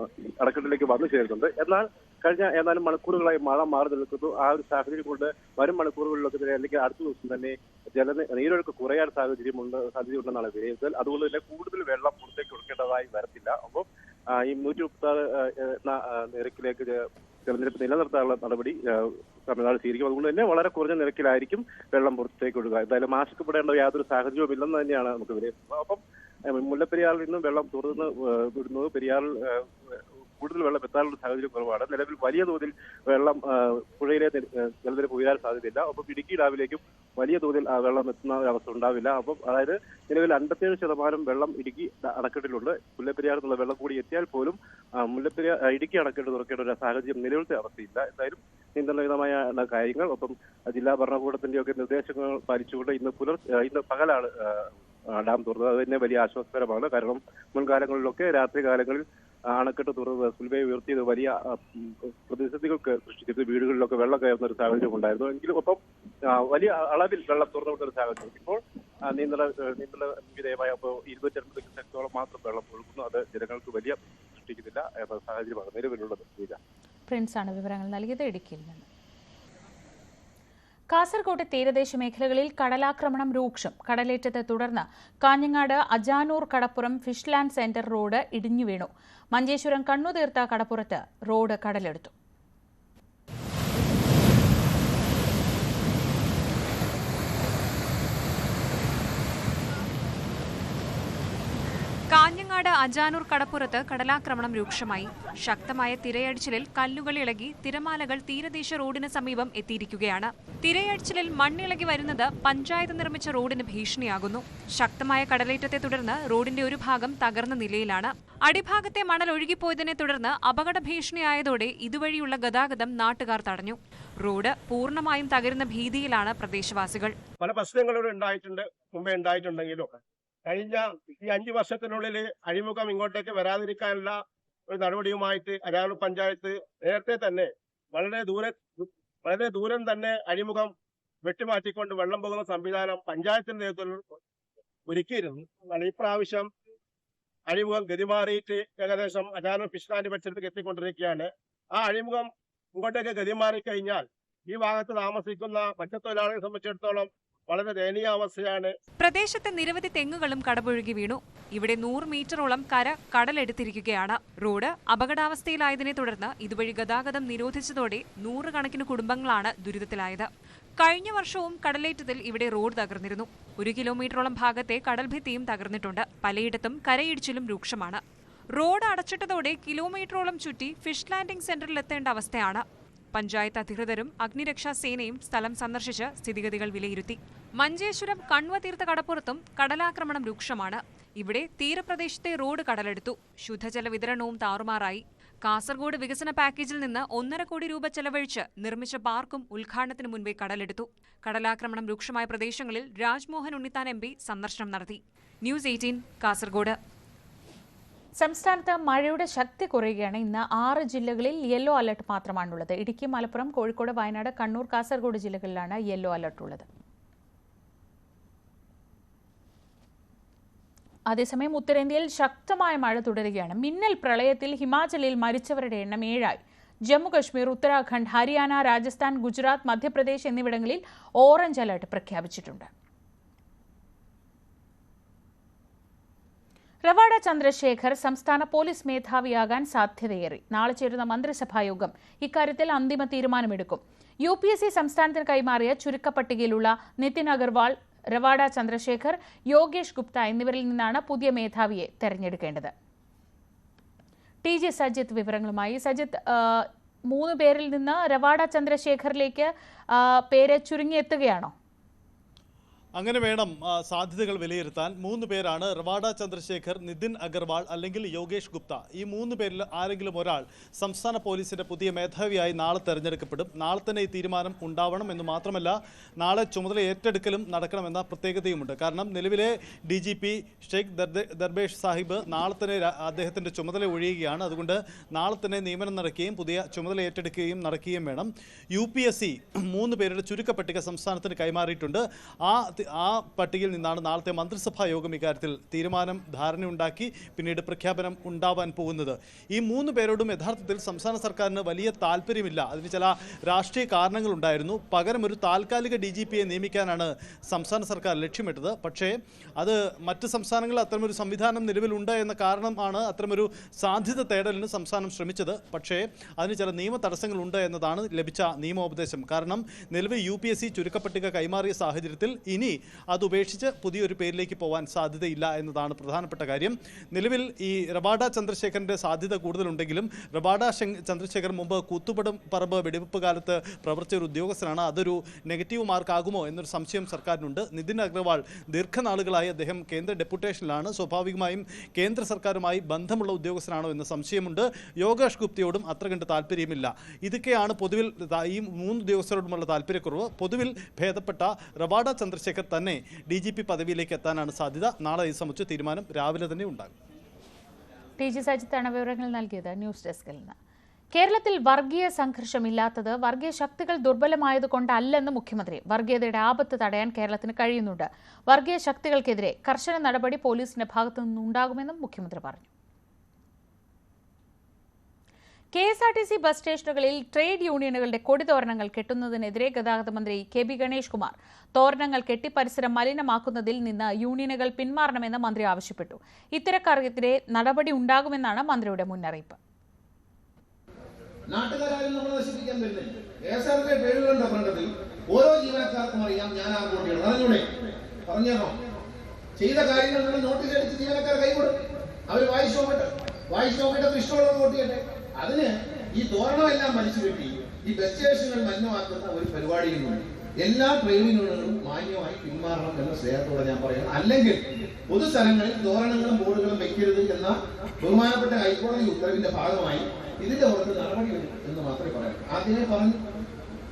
N: അണക്കെട്ടിലേക്ക് വന്നു ചേരുന്നുണ്ട്. എന്നാൽ കഴിഞ്ഞ ഏതാനും മണിക്കൂറുകളായി മഴ മാറി നിൽക്കുന്നു. ആ ഒരു സാഹചര്യം കൊണ്ട് വരും മണിക്കൂറുകളിലൊക്കെ തന്നെ അല്ലെങ്കിൽ അടുത്ത ദിവസം തന്നെ നീരൊഴുക്ക് കുറയാൻ സാധ്യതയുണ്ടെന്നാണ് വിലയിരുത്തൽ. അതുകൊണ്ട് തന്നെ കൂടുതൽ വെള്ളം പുറത്തേക്ക് ഒഴുക്കേണ്ടതായി വരത്തില്ല. അപ്പം ഈ 136 നിരക്കിലേക്ക് ജലനിരപ്പ് നിലനിർത്താനുള്ള നടപടി തമിഴ്നാട് സ്വീകരിക്കും. അതുകൊണ്ട് തന്നെ വളരെ കുറഞ്ഞ നിരക്കിലായിരിക്കും വെള്ളം പുറത്തേക്ക് ഒഴുകുക. എന്തായാലും ആശങ്കപ്പെടേണ്ട യാതൊരു സാഹചര്യവും ഇല്ലെന്ന് തന്നെയാണ് നമുക്ക് വിലയിരുത്തുന്നത്. അപ്പം മുല്ലപ്പെരിയാറിൽ നിന്നും വെള്ളം തുറന്ന് വിടുന്നത് പെരിയാറിൽ കൂടുതൽ വെള്ളം എത്താനുള്ള സാഹചര്യം കുറവാണ്. നിലവിൽ വലിയ തോതിൽ വെള്ളം പുഴയിലെ ജലനിരപ്പ് ഉയരാൻ സാധ്യതയില്ല. അപ്പം ഇടുക്കി ഡാമിലേക്കും വലിയ തോതിൽ വെള്ളം എത്തുന്ന അവസ്ഥ ഉണ്ടാവില്ല. അപ്പം അതായത് നിലവിൽ 57% വെള്ളം ഇടുക്കി അണക്കെട്ടിലുണ്ട്. മുല്ലപ്പെരിയാറിൽ നിന്നുള്ള വെള്ളം കൂടി എത്തിയാൽ പോലും ഇടുക്കി അണക്കെട്ട് തുറക്കേണ്ട ഒരു സാഹചര്യം നിലവിലത്തെ അവസ്ഥയില്ല. എന്തായാലും നിയന്ത്രണവിധമായ കാര്യങ്ങൾ ഒപ്പം ജില്ലാ ഭരണകൂടത്തിന്റെ ഒക്കെ നിർദ്ദേശങ്ങൾ പാലിച്ചുകൊണ്ട് ഇന്ന് പകലാണ് ഡാം തുറന്നത്. അത് തന്നെ വലിയ ആശ്വാസകരമാണ്. കാരണം മുൻകാലങ്ങളിലൊക്കെ രാത്രി കാലങ്ങളിൽ അണക്കെട്ട് തുറന്നത് സ്പിൽവേ ഉയർത്തിയത് വലിയ പ്രതിസന്ധികൾക്ക് സൃഷ്ടിച്ചത്. വീടുകളിലൊക്കെ വെള്ളം കയറുന്ന ഒരു സാഹചര്യം ഉണ്ടായിരുന്നു. എങ്കിലും ഒപ്പം വലിയ അളവിൽ വെള്ളം തുറന്നുവിട്ട ഒരു സാഹചര്യം. ഇപ്പോൾ നിയന്ത്രണ വിധേയമായ 250 ക്യൂസെക്കോളം മാത്രം വെള്ളം ഒഴുകുന്നു. അത് ജനങ്ങൾക്ക് വലിയ സൃഷ്ടിക്കുന്നില്ല എന്ന സാഹചര്യമാണ് നിലവിലുള്ളത്.
A: പ്രിൻസാണ് വിവരങ്ങൾ നൽകിയത് ഇടുക്കിയിൽ നിന്ന്. കാസർകോട്ടെ തീരദേശ മേഖലകളിൽ കടലാക്രമണം രൂക്ഷം. കടലേറ്റത്തെ തുടർന്ന് കാഞ്ഞങ്ങാട് അജാനൂർ കടപ്പുറം ഫിഷ്ലാൻഡ് സെന്റർ റോഡ് ഇടിഞ്ഞു വീണു. മഞ്ചേശ്വരം കണ്ണുതീർത്ത കടപ്പുറത്ത് റോഡ് കടലെടുത്തു.
O: കാഞ്ഞങ്ങാട് അജാനൂർ കടപ്പുറത്ത് കടലാക്രമണം രൂക്ഷമായി. ശക്തമായ തിരയടിച്ചിലിൽ കല്ലുകൾ ഇളകി തിരമാലകൾ തീരദേശ റോഡിന് സമീപം എത്തിയിരിക്കുകയാണ്. തിരയടിച്ചിലിൽ മണ്ണിളകി വരുന്നത് പഞ്ചായത്ത് നിർമ്മിച്ച റോഡിന് ഭീഷണിയാകുന്നു. ശക്തമായ കടലേറ്റത്തെ തുടർന്ന് റോഡിന്റെ ഒരു ഭാഗം തകർന്ന നിലയിലാണ്. അടിഭാഗത്തെ മണൽ ഒഴുകിപ്പോയതിനെ തുടർന്ന് അപകട ഭീഷണിയായതോടെ ഇതുവഴിയുള്ള ഗതാഗതം നാട്ടുകാർ തടഞ്ഞു. റോഡ് പൂർണ്ണമായും തകരുന്ന ഭീതിയിലാണ് പ്രദേശവാസികൾ.
P: പല പ്രശ്നങ്ങളും മുമ്പേ ഉണ്ടായിട്ടുണ്ടെങ്കിലും കഴിഞ്ഞ ഈ 5 വർഷത്തിനുള്ളിൽ അഴിമുഖം ഇങ്ങോട്ടേക്ക് വരാതിരിക്കാനുള്ള ഒരു നടപടിയുമായിട്ട് അജാനൂർ പഞ്ചായത്ത് നേരത്തെ തന്നെ വളരെ ദൂരം തന്നെ അഴിമുഖം വെട്ടിമാറ്റിക്കൊണ്ട് വെള്ളം പോകുന്ന സംവിധാനം പഞ്ചായത്തിന്റെ നേതൃത്വത്തിൽ ഒരുക്കിയിരുന്നു. എന്നാൽ ഈ പ്രാവശ്യം അഴിമുഖം ഗതിമാറിയിട്ട് ഏകദേശം അജാനൂർ ഫിഷ്ലാൻഡ് പരിസരത്തേക്ക് എത്തിക്കൊണ്ടിരിക്കുകയാണ്. ആ അഴിമുഖം ഇങ്ങോട്ടേക്ക് ഗതിമാറിക്കഴിഞ്ഞാൽ ഈ ഭാഗത്ത് താമസിക്കുന്ന മത്സ്യത്തൊഴിലാളികളെ സംബന്ധിച്ചിടത്തോളം വളരെ ദയനീയാവസ്ഥയാണ്.
O: പ്രദേശത്ത് നിരവധി തെങ്ങുകളും കടപുഴകി വീണു. ഇവിടെ 100 മീറ്ററോളം കര കടലെടുത്തിരിക്കുകയാണ്. റോഡ് അപകടാവസ്ഥയിലായതിനെ തുടർന്ന് ഇതുവഴി ഗതാഗതം നിരോധിച്ചതോടെ 100 കണക്കിന് കുടുംബങ്ങളാണ് ദുരിതത്തിലായത്. കഴിഞ്ഞ വർഷവും കടലേറ്റത്തിൽ ഇവിടെ റോഡ് തകർന്നിരുന്നു. 1 കിലോമീറ്ററോളം ഭാഗത്തെ കടൽഭിത്തിയും തകർന്നിട്ടുണ്ട്. പലയിടത്തും കരയിടിച്ചിലും രൂക്ഷമാണ്. റോഡ് അടച്ചിട്ടതോടെ കിലോമീറ്ററോളം ചുറ്റി ഫിഷ് ലാൻഡിംഗ് സെന്ററിൽ എത്തേണ്ട അവസ്ഥയാണ്. പഞ്ചായത്ത് അധികൃതരും അഗ്നിരക്ഷാ സേനയും സ്ഥലം സന്ദർശിച്ച് സ്ഥിതിഗതികൾ വിലയിരുത്തി. മഞ്ചേശ്വരം കണ്വതീർത്ത കടപ്പുറത്തും കടലാക്രമണം രൂക്ഷമാണ്. ഇവിടെ തീരപ്രദേശത്തെ റോഡ് കടലെടുത്തു. ശുദ്ധജല വിതരണവും താറുമാറായി. കാസർഗോഡ് വികസന പാക്കേജിൽ നിന്ന് 1.5 കോടി രൂപ ചെലവഴിച്ച് നിർമ്മിച്ച പാർക്കും ഉദ്ഘാടനത്തിന് മുൻപേ കടലെടുത്തു. കടലാക്രമണം രൂക്ഷമായ പ്രദേശങ്ങളിൽ രാജ്മോഹൻ ഉണ്ണിത്താൻ MP സന്ദർശനം നടത്തി. ന്യൂസ് 18 കാസർഗോഡ്.
A: സംസ്ഥാനത്ത് മഴയുടെ ശക്തി കുറയുകയാണ്. ഇന്ന് 6 ജില്ലകളിൽ യെല്ലോ അലർട്ട് മാത്രമാണുള്ളത്. ഇടുക്കി, മലപ്പുറം, കോഴിക്കോട്, വയനാട്, കണ്ണൂർ, കാസർഗോഡ് ജില്ലകളിലാണ് യെല്ലോ അലർട്ട് ഉള്ളത്. അതേസമയം ഉത്തരേന്ത്യയിൽ ശക്തമായ മഴ തുടരുകയാണ്. മിന്നൽ പ്രളയത്തിൽ ഹിമാചലിൽ മരിച്ചവരുടെ എണ്ണം 7ആയി. ജമ്മുകശ്മീർ, ഉത്തരാഖണ്ഡ്, ഹരിയാന, രാജസ്ഥാൻ, ഗുജറാത്ത്, മധ്യപ്രദേശ് എന്നിവിടങ്ങളിൽ ഓറഞ്ച് അലർട്ട് പ്രഖ്യാപിച്ചിട്ടുണ്ട്. റവാഡ ചന്ദ്രശേഖർ സംസ്ഥാന പോലീസ് മേധാവിയാകാൻ സാധ്യതയേറി. നാളെ ചേരുന്ന മന്ത്രിസഭായോഗം ഇക്കാര്യത്തിൽ അന്തിമ തീരുമാനമെടുക്കും. UPSC സംസ്ഥാനത്തിന് കൈമാറിയ ചുരുക്കപ്പട്ടികയിലുള്ള നിതിൻ അഗർവാൾ, റവാഡ ചന്ദ്രശേഖർ, യോഗേഷ് ഗുപ്ത എന്നിവരിൽ നിന്നാണ് പുതിയ മേധാവിയെ തെരഞ്ഞെടുക്കേണ്ടത്. TG സജിത്ത് വിവരങ്ങളുമായി. സജിത്ത്, 3 പേരിൽ നിന്ന് റവാഡ ചന്ദ്രശേഖറിലേക്ക് പേര് ചുരുങ്ങിയെത്തുകയാണോ?
Q: അങ്ങനെ വേണം സാധ്യതകൾ വിലയിരുത്താൻ. 3 പേരാണ്: റവാഡ ചന്ദ്രശേഖർ, നിതിൻ അഗർവാൾ അല്ലെങ്കിൽ യോഗേഷ് ഗുപ്ത. ഈ 3 പേരിൽ ആരെങ്കിലും ഒരാൾ സംസ്ഥാന പോലീസിന്റെ പുതിയ മേധാവിയായി നാളെ തെരഞ്ഞെടുക്കപ്പെടും. നാളെ തന്നെ ഈ തീരുമാനം ഉണ്ടാവണം എന്ന് മാത്രമല്ല, നാളെ ചുമതല ഏറ്റെടുക്കലും നടക്കണമെന്ന പ്രത്യേകതയുമുണ്ട്. കാരണം നിലവിലെ DGP ഷെയ്ഖ് ദർബേഷ് സാഹിബ് നാളെ തന്നെ അദ്ദേഹത്തിന്റെ ചുമതല ഒഴിയുകയാണ്. അതുകൊണ്ട് നാളെ തന്നെ നിയമനം നടക്കുകയും പുതിയ ചുമതല ഏറ്റെടുക്കുകയും നടക്കുകയും വേണം. UPSC 3 പേരുടെ ചുരുക്കപ്പട്ടിക സംസ്ഥാനത്തിന് കൈമാറിയിട്ടുണ്ട്. ആ പട്ടികയിൽ നിന്നാണ് നാളത്തെ മന്ത്രിസഭാ യോഗം ഇക്കാര്യത്തിൽ ധാരണയുണ്ടാക്കി പിന്നീട് പ്രഖ്യാപനം ഉണ്ടാവാൻ പോകുന്നത്. ഈ 3 പേരോടും യഥാർത്ഥത്തിൽ സംസ്ഥാന സർക്കാരിന് വലിയ താല്പര്യമില്ല. അതിന് ചില രാഷ്ട്രീയ കാരണങ്ങളുണ്ടായിരുന്നു. പകരം ഒരു താൽക്കാലിക DGPയെ നിയമിക്കാനാണ് സംസ്ഥാന സർക്കാർ ലക്ഷ്യമിട്ടത്. പക്ഷേ അത് മറ്റ് സംസ്ഥാനങ്ങളിൽ അത്തരമൊരു സംവിധാനം നിലവിലുണ്ട് എന്ന കാരണമാണ് അത്തരമൊരു സാധ്യത തേടലിന് സംസ്ഥാനം ശ്രമിച്ചത്. പക്ഷേ അതിന് ചില നിയമ തടസ്സങ്ങളുണ്ട് എന്നതാണ് ലഭിച്ച നിയമോപദേശം. കാരണം നിലവിൽ UPSC ചുരുക്കപ്പട്ടിക കൈമാറിയ സാഹചര്യത്തിൽ ഇനി അതുപേക്ഷിച്ച് പുതിയൊരു പേരിലേക്ക് പോകാൻ സാധ്യതയില്ല എന്നതാണ് പ്രധാനപ്പെട്ട കാര്യം. നിലവിൽ ഈ റവാഡ ചന്ദ്രശേഖരന്റെ സാധ്യത കൂടുതലുണ്ടെങ്കിലും റവാഡ ചന്ദ്രശേഖർ മുമ്പ് കൂത്തുപറമ്പ് വെടിവെപ്പ് കാലത്ത് പ്രവർത്തിച്ച ഒരു ഉദ്യോഗസ്ഥനാണ്. അതൊരു നെഗറ്റീവ് മാർക്കാകുമോ എന്നൊരു സംശയം സർക്കാരിനുണ്ട്. നിതിൻ അഗർവാൾ ദീർഘനാളുകളായി അദ്ദേഹം കേന്ദ്ര ഡെപ്യൂട്ടേഷനിലാണ്. സ്വാഭാവികമായും കേന്ദ്ര സർക്കാരുമായി ബന്ധമുള്ള ഉദ്യോഗസ്ഥനാണോ എന്ന സംശയമുണ്ട്. യോഗേഷ് ഗുപ്തയോടും അത്ര കണ്ട് താല്പര്യമില്ല. ഇതൊക്കെയാണ് പൊതുവിൽ ഈ 3 ഉദ്യോഗസ്ഥരോടുമുള്ള താല്പര്യക്കുറവ്. പൊതുവിൽ ഭേദപ്പെട്ട റവാഡ ചന്ദ്രശേഖർ തന്നെ DGP പദവിയിലേക്ക് എത്താനാണ് സാധ്യത. നാളെ ഈ സംബന്ധിച്ച തീരുമാനം രാവിലെ തന്നെ ഉണ്ടാകും.
A: TG സജിത്താണ് വിവരങ്ങൾ നൽകിയത്. ന്യൂസ് ഡെസ്കിൽ നിന്ന്. കേരളത്തിൽ വർഗീയ സംഘർഷമില്ലാത്തത് വർഗീയ ശക്തികൾ ദുർബലമായതുകൊണ്ടല്ലെന്ന് മുഖ്യമന്ത്രി. വർഗീയതയുടെ ആപത്ത് തടയാൻ കേരളത്തിന് കഴിയുന്നുണ്ട്. വർഗീയ ശക്തികൾക്കെതിരെ കർശന നടപടി പോലീസിന്റെ ഭാഗത്തു നിന്നുണ്ടാകുമെന്നും മുഖ്യമന്ത്രി പറഞ്ഞു. KSRTC ബസ് സ്റ്റേഷനുകളിൽ ട്രേഡ് യൂണിയനുകളുടെ കൊടിതോരണങ്ങൾ കെട്ടുന്നതിനെതിരെ ഗതാഗത മന്ത്രി KB ഗണേഷ് കുമാർ തോരണങ്ങൾ കെട്ടി പരിസരം മലിനമാക്കുന്നതിൽ നിന്ന് യൂണിയനുകൾ പിന്മാറണമെന്ന് മന്ത്രി ആവശ്യപ്പെട്ടു. ഇത്തരക്കാർക്കെതിരെ നടപടി ഉണ്ടാകുമെന്നാണ് മന്ത്രിയുടെ മുന്നറിയിപ്പ്.
R: നാട്ടുകാരും നമ്മൾ നശിപ്പിക്കാൻ വരുന്നില്ല. KSRTC ട്രേഡ് യൂണിയൻ ഓരോ ജീവനക്കാർക്കും അറിയാം ഞാൻ ആ കോടിയാണ് അറിഞ്ഞൂടെ പറഞ്ഞോ ചെയ്ത കാര്യങ്ങൾ നിങ്ങൾ നോട്ടീസ് അടിച്ച് ജീവനക്കാർ കൈകൊടുക്കും. അവർ വായിച്ചു നോക്കിയിട്ട് ഇഷ്ടമുള്ളത് വോട്ട് ചെയ്യട്ടെ. അതിന് ഈ തോരണമെല്ലാം വലിച്ചു കെട്ടി ഈ ബസ് സ്റ്റേഷനുകൾ മലിനമാക്കുന്ന ഒരു പരിപാടിയുമുണ്ട്. എല്ലാ ട്രേഡ് യൂണിയനുകളും മാന്യമായി പിന്മാറണം എന്ന സ്നേഹത്തോടെ ഞാൻ പറയുന്നത്. അല്ലെങ്കിൽ പൊതുസ്ഥലങ്ങളിൽ തോരണങ്ങളും ബോർഡുകളും വെക്കരുത് എന്ന ബഹുമാനപ്പെട്ട ഹൈക്കോടതി ഉത്തരവിന്റെ ഭാഗമായി ഇതിന്റെ പുറത്ത് നടപടിയുണ്ട് എന്ന് മാത്രമേ പറയാം. ആദ്യമേ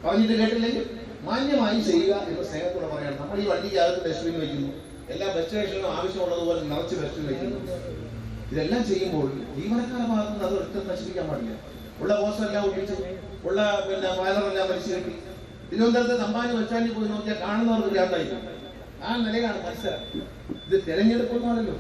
R: പറഞ്ഞിട്ട് കേട്ടില്ലെങ്കിൽ മാന്യമായി ചെയ്യുക എന്ന സ്നേഹത്തോടെ പറയണം. നമ്മൾ ഈ വണ്ടിക്കകത്ത് ഡസ്റ്റ്ബിൻ വയ്ക്കുന്നു, എല്ലാ ബസ് സ്റ്റേഷനിലും ആവശ്യമുള്ളതുപോലെ നിറച്ച് ഡസ്റ്റ്ബിൻ വയ്ക്കുന്നു. ഇതെല്ലാം ചെയ്യുമ്പോൾ ജീവനക്കാരുടെ ഭാഗത്ത് നിന്ന് അത് ഒട്ടും നശിപ്പിക്കാൻ പാടില്ല. ഉള്ള പോസ്റ്ററെല്ലാം ഒട്ടിച്ച് ഉള്ള ബാനറെല്ലാം വലിച്ചു കെട്ടി തിരുവനന്തപുരത്ത് തമ്പാനി ബസ്റ്റാൻഡിൽ പോയി നോക്കിയാൽ കാണുന്നവർക്ക് ഭ്രാന്തായിരിക്കും. ആ നിലയിലാണ് മത്സരം. ഇത് തെരഞ്ഞെടുപ്പൊന്നുമല്ലല്ലോ.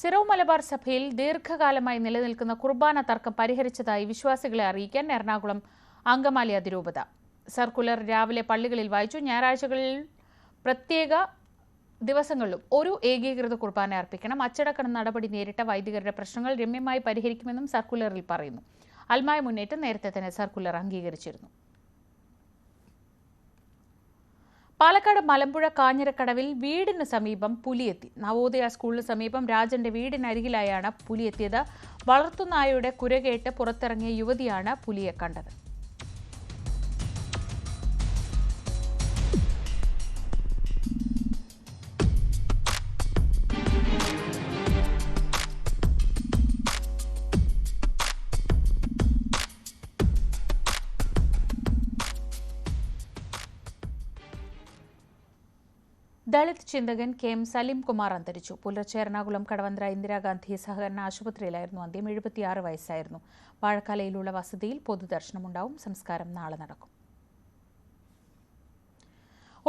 A: സിറോ മലബാർ സഭയിൽ ദീർഘകാലമായി നിലനിൽക്കുന്ന കുർബാന തർക്കം പരിഹരിച്ചതായി വിശ്വാസികളെ അറിയിക്കാൻ എറണാകുളം അങ്കമാലി അതിരൂപത സർക്കുലർ രാവിലെ പള്ളികളിൽ വായിച്ചു. ഞായറാഴ്ചകളിൽ പ്രത്യേക ദിവസങ്ങളിലും ഒരു ഏകീകൃത കുർബാന അർപ്പിക്കണം. അച്ചടക്ക നടപടി നേരിട്ട വൈദികരുടെ പ്രശ്നങ്ങൾ രമ്യമായി പരിഹരിക്കുമെന്നും സർക്കുലറിൽ പറയുന്നു. അൽമായ മുന്നേറ്റം നേരത്തെ തന്നെ സർക്കുലർ അംഗീകരിച്ചിരുന്നു. പാലക്കാട് മലമ്പുഴ കാഞ്ഞിരക്കടവിൽ വീടിന് സമീപം പുലിയെത്തി. നവോദയ സ്കൂളിന് സമീപം രാജന്റെ വീടിനരികിലായാണ് പുലിയെത്തിയത്. വളർത്തുനായയുടെ കുരകേട്ട് പുറത്തിറങ്ങിയ യുവതിയാണ് പുലിയെ കണ്ടത്. ദളിത് ചിന്തകൻ കെ എം സലീം കുമാർ അന്തരിച്ചു. പുലർച്ചെ എറണാകുളം കടവന്ത്ര ഇന്ദിരാഗാന്ധി സഹകരണ ആശുപത്രിയിലായിരുന്നു അന്ത്യം. 76 വയസ്സായിരുന്നു. വാഴക്കാലയിലുള്ള വസതിയിൽ പൊതുദർശനമുണ്ടാവും. സംസ്കാരം നാളെ നടക്കും.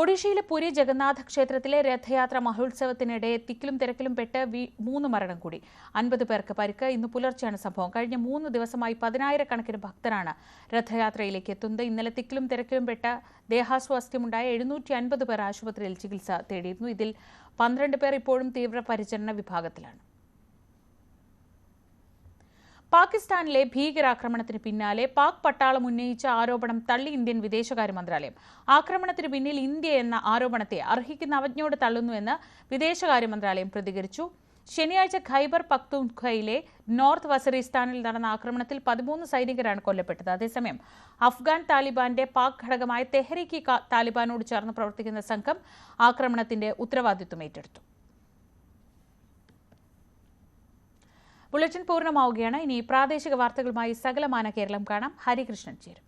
A: ഒഡീഷയിലെ പുരി ജഗന്നാഥ ക്ഷേത്രത്തിലെ രഥയാത്ര മഹോത്സവത്തിനിടെ തിക്കിലും തിരക്കിലും പെട്ട് 3 മരണം കൂടി. 50 പേർക്ക് പരിക്ക്. ഇന്ന് പുലർച്ചെയാണ് സംഭവം. കഴിഞ്ഞ 3 ദിവസമായി 10,000-കണക്കിന് ഭക്തരാണ് രഥയാത്രയിലേക്ക് എത്തുന്നത്. ഇന്നലെ തിക്കിലും തിരക്കിലും പെട്ട് ദേഹാസ്വാസ്ഥ്യമുണ്ടായ 750 പേർ ആശുപത്രിയിൽ ചികിത്സ തേടിയിരുന്നു. ഇതിൽ 12 പേർ ഇപ്പോഴും തീവ്രപരിചരണ വിഭാഗത്തിലാണ്. പാകിസ്ഥാനിലെ ഭീകരാക്രമണത്തിന് പിന്നാലെ പാക് പട്ടാളം ഉന്നയിച്ച ആരോപണം തള്ളി ഇന്ത്യൻ വിദേശകാര്യ മന്ത്രാലയം. ആക്രമണത്തിന് പിന്നിൽ ഇന്ത്യ എന്ന ആരോപണത്തെ അർഹിക്കുന്ന അവജ്ഞയോടെ തള്ളുന്നുവെന്ന് വിദേശകാര്യ മന്ത്രാലയം പ്രതികരിച്ചു. ശനിയാഴ്ച ഖൈബർ പഖ്തൂൺഖ്വയിലെ നോർത്ത് വസീറിസ്ഥാനിൽ നടന്ന ആക്രമണത്തിൽ 13 സൈനികരാണ് കൊല്ലപ്പെട്ടത്. അതേസമയം അഫ്ഗാൻ താലിബാന്റെ പാക് ഘടകമായ തെഹ്രീക്ക് താലിബാനോട് ചേർന്ന് പ്രവർത്തിക്കുന്ന സംഘം ആക്രമണത്തിന്റെ ഉത്തരവാദിത്വം ഏറ്റെടുത്തു. ബുള്ളറ്റിൻ പൂർണ്ണമാവുകയാണ്. ഇനി പ്രാദേശിക വാർത്തകളുമായി സകലമാന കേരളം കാണാം. ഹരികൃഷ്ണൻ ചേരും.